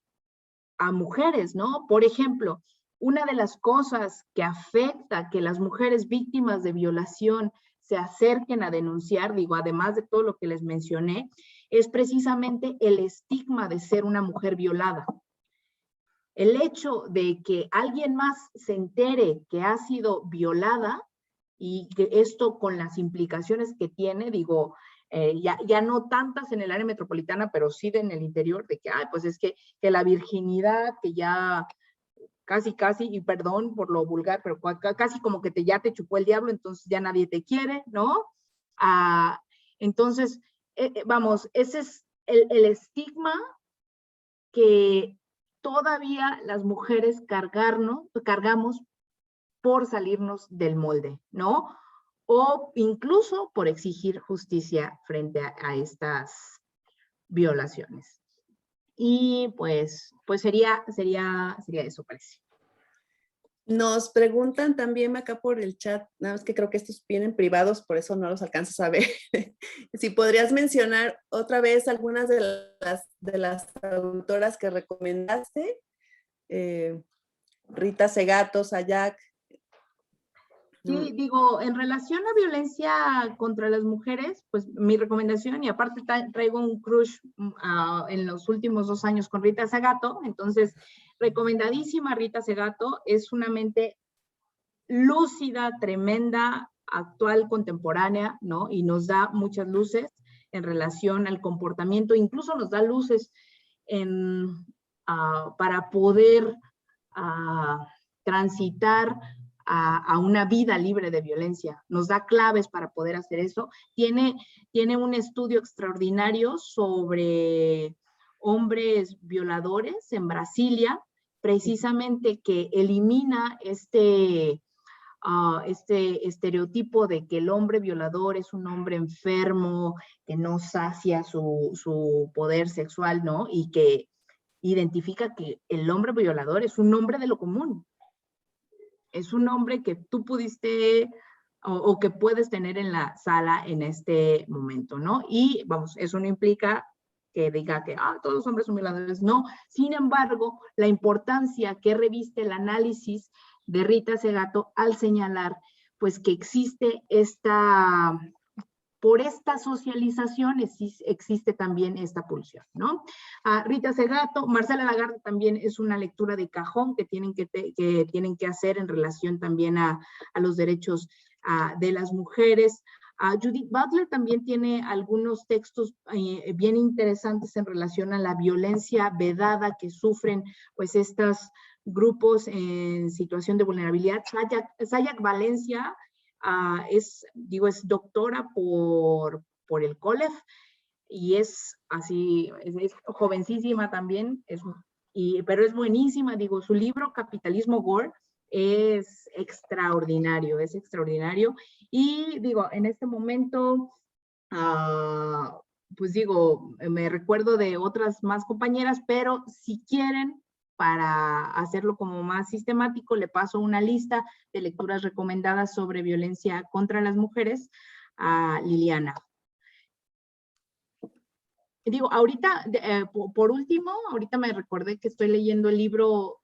a mujeres, ¿no? Por ejemplo, una de las cosas que afecta que las mujeres víctimas de violación se acerquen a denunciar, digo, además de todo lo que les mencioné, es precisamente el estigma de ser una mujer violada. El hecho de que alguien más se entere que ha sido violada y que esto con las implicaciones que tiene, digo, ya no tantas en el área metropolitana, pero sí en el interior, de que, pues es que la virginidad, que ya casi, y perdón por lo vulgar, pero casi como que ya te chupó el diablo, entonces ya nadie te quiere, ¿no? Entonces, vamos, ese es el estigma que todavía las mujeres cargamos por salirnos del molde, ¿no? O incluso por exigir justicia frente a estas violaciones. Y pues sería eso, parece. Nos preguntan también acá por el chat, nada más que creo que estos vienen privados, por eso no los alcanzas a ver. Si podrías mencionar otra vez algunas de las autoras que recomendaste. Rita Segato, Sayak. Sí, digo, en relación a violencia contra las mujeres, pues mi recomendación, y aparte traigo un crush en los últimos 2 años con Rita Segato, entonces, recomendadísima Rita Segato, es una mente lúcida, tremenda, actual, contemporánea, ¿no? Y nos da muchas luces en relación al comportamiento, incluso nos da luces para poder transitar a una vida libre de violencia. Nos da claves para poder hacer eso. Tiene un estudio extraordinario sobre hombres violadores en Brasilia, precisamente que elimina este estereotipo de que el hombre violador es un hombre enfermo, que no sacia su poder sexual, ¿no? Y que identifica que el hombre violador es un hombre de lo común. Es un hombre que tú pudiste o que puedes tener en la sala en este momento, ¿no? Y vamos, eso no implica que diga que todos los hombres son violadores, no. Sin embargo, la importancia que reviste el análisis de Rita Segato al señalar pues que existe por esta socialización existe también esta pulsión, ¿no? Rita Segato, Marcela Lagarde también es una lectura de cajón que tienen que hacer en relación también a los derechos de las mujeres. Judith Butler también tiene algunos textos bien interesantes en relación a la violencia vedada que sufren pues estos grupos en situación de vulnerabilidad. Sayak Valencia es doctora por el COLEF y es así, es jovencísima también, pero es buenísima. Su libro Capitalismo Gore es extraordinario, y en este momento pues me recuerdo de otras más compañeras, pero si quieren, para hacerlo como más sistemático, le paso una lista de lecturas recomendadas sobre violencia contra las mujeres a Liliana. Ahorita, por último, ahorita me recordé que estoy leyendo el libro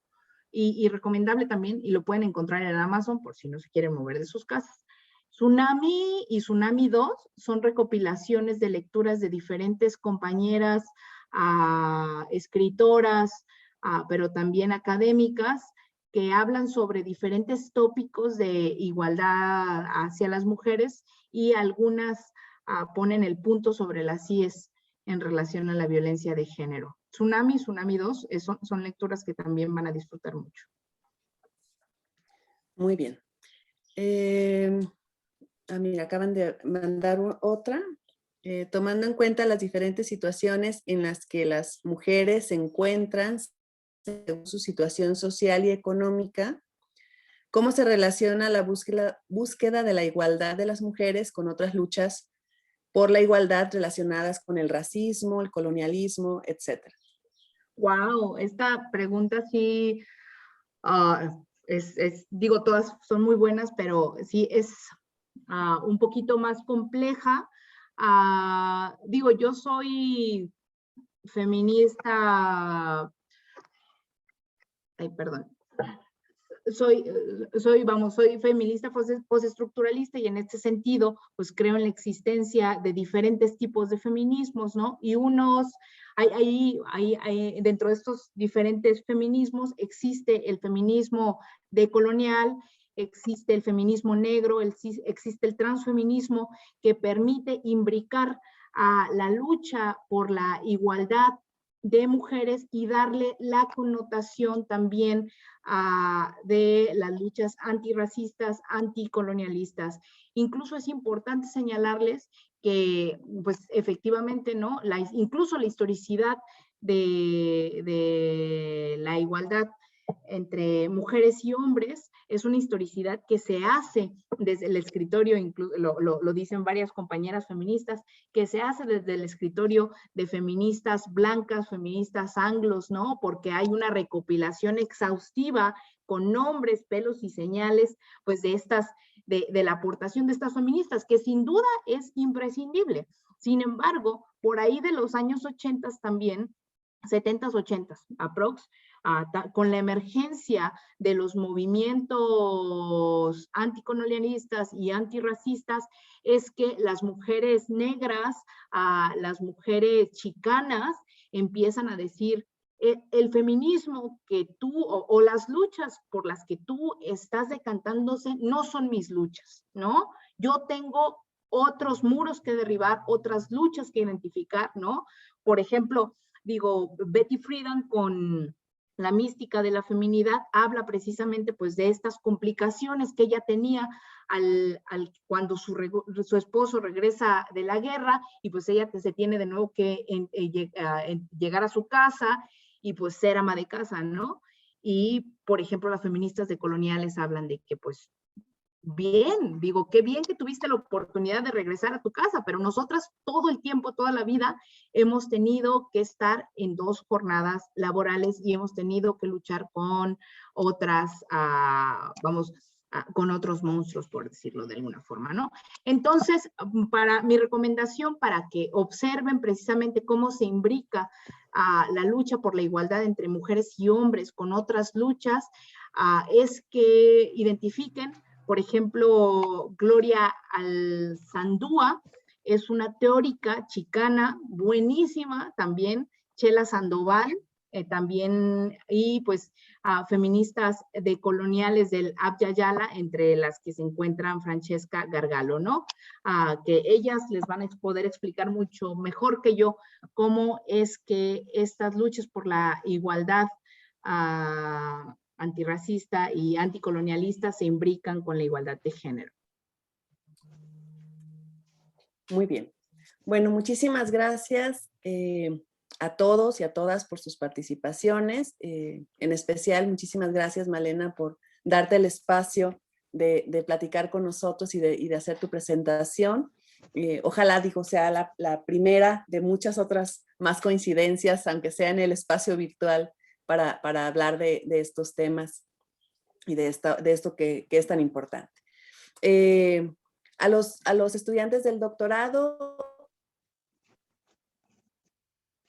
y recomendable también, y lo pueden encontrar en Amazon por si no se quieren mover de sus casas. Tsunami y Tsunami 2 son recopilaciones de lecturas de diferentes compañeras escritoras, pero también académicas, que hablan sobre diferentes tópicos de igualdad hacia las mujeres, y algunas ponen el punto sobre las IES en relación a la violencia de género. Tsunami, Tsunami 2, son lecturas que también van a disfrutar mucho. Muy bien. Mira, acaban de mandar otra. Tomando en cuenta las diferentes situaciones en las que las mujeres se encuentran según su situación social y económica, ¿cómo se relaciona la búsqueda de la igualdad de las mujeres con otras luchas por la igualdad relacionadas con el racismo, el colonialismo, etcétera? Wow, esta pregunta sí, digo, todas son muy buenas, pero sí es un poquito más compleja. Digo, yo soy feminista, perdón, soy feminista postestructuralista, y en este sentido, pues creo en la existencia de diferentes tipos de feminismos, ¿no? Y dentro de estos diferentes feminismos existe el feminismo decolonial, existe el feminismo negro, existe el transfeminismo, que permite imbricar a la lucha por la igualdad de mujeres y darle la connotación también de las luchas antirracistas, anticolonialistas. Incluso es importante señalarles que, pues efectivamente, ¿no? Incluso la historicidad de la igualdad entre mujeres y hombres es una historicidad que se hace desde el escritorio, lo dicen varias compañeras feministas, que se hace desde el escritorio de feministas blancas, feministas anglos, ¿no? Porque hay una recopilación exhaustiva con nombres, pelos y señales, pues de la aportación de estas feministas, que sin duda es imprescindible. Sin embargo, por ahí de los años 80 también, 70s, 80s, aprox, con la emergencia de los movimientos anticolonialistas y antirracistas, es que las mujeres negras, las mujeres chicanas, empiezan a decir, el feminismo que tú, o las luchas por las que tú estás decantándose, no son mis luchas, ¿no? Yo tengo otros muros que derribar, otras luchas que identificar, ¿no? Por ejemplo, digo, Betty Friedan, con La mística de la feminidad, habla precisamente pues de estas complicaciones que ella tenía cuando su esposo regresa de la guerra, y pues ella se tiene de nuevo que llegar a su casa y pues ser ama de casa, ¿no? Y, por ejemplo, las feministas decoloniales hablan de que pues bien, digo, qué bien que tuviste la oportunidad de regresar a tu casa, pero nosotras todo el tiempo, toda la vida, hemos tenido que estar en 2 jornadas laborales y hemos tenido que luchar con otras, con otros monstruos, por decirlo de alguna forma, ¿no? Entonces, mi recomendación para que observen precisamente cómo se imbrica la lucha por la igualdad entre mujeres y hombres con otras luchas, es que identifiquen. Por ejemplo, Gloria Alzandúa es una teórica chicana buenísima también, Chela Sandoval también, y pues feministas decoloniales del Abya Yala, entre las que se encuentran Francesca Gargalo, ¿no? Que ellas les van a poder explicar mucho mejor que yo cómo es que estas luchas por la igualdad antirracista y anticolonialista se imbrican con la igualdad de género. Muy bien. Bueno, muchísimas gracias a todos y a todas por sus participaciones. En especial, muchísimas gracias, Malena, por darte el espacio de platicar con nosotros y de hacer tu presentación. Ojalá, digo, sea la primera de muchas otras más coincidencias, aunque sea en el espacio virtual, para hablar de estos temas y de esto que es tan importante. A los estudiantes del doctorado,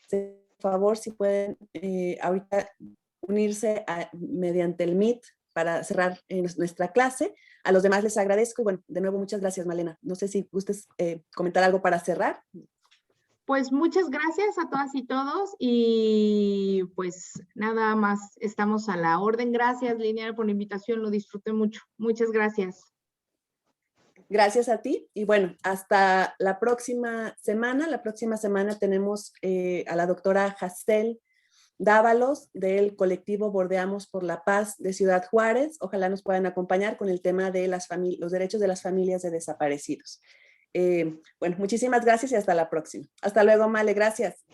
por favor, si pueden ahorita unirse mediante el Meet para cerrar nuestra clase. A los demás les agradezco y bueno, de nuevo muchas gracias, Malena. No sé si gustes comentar algo para cerrar. Pues muchas gracias a todas y todos y pues nada más estamos a la orden. Gracias, Liliana, por la invitación, lo disfruté mucho. Muchas gracias. Gracias a ti y bueno, hasta la próxima semana. La próxima semana tenemos a la doctora Hazel Dávalos del colectivo Bordeamos por la Paz de Ciudad Juárez. Ojalá nos puedan acompañar con el tema de los derechos de las familias de desaparecidos. Bueno, muchísimas gracias y hasta la próxima. Hasta luego, Male, gracias.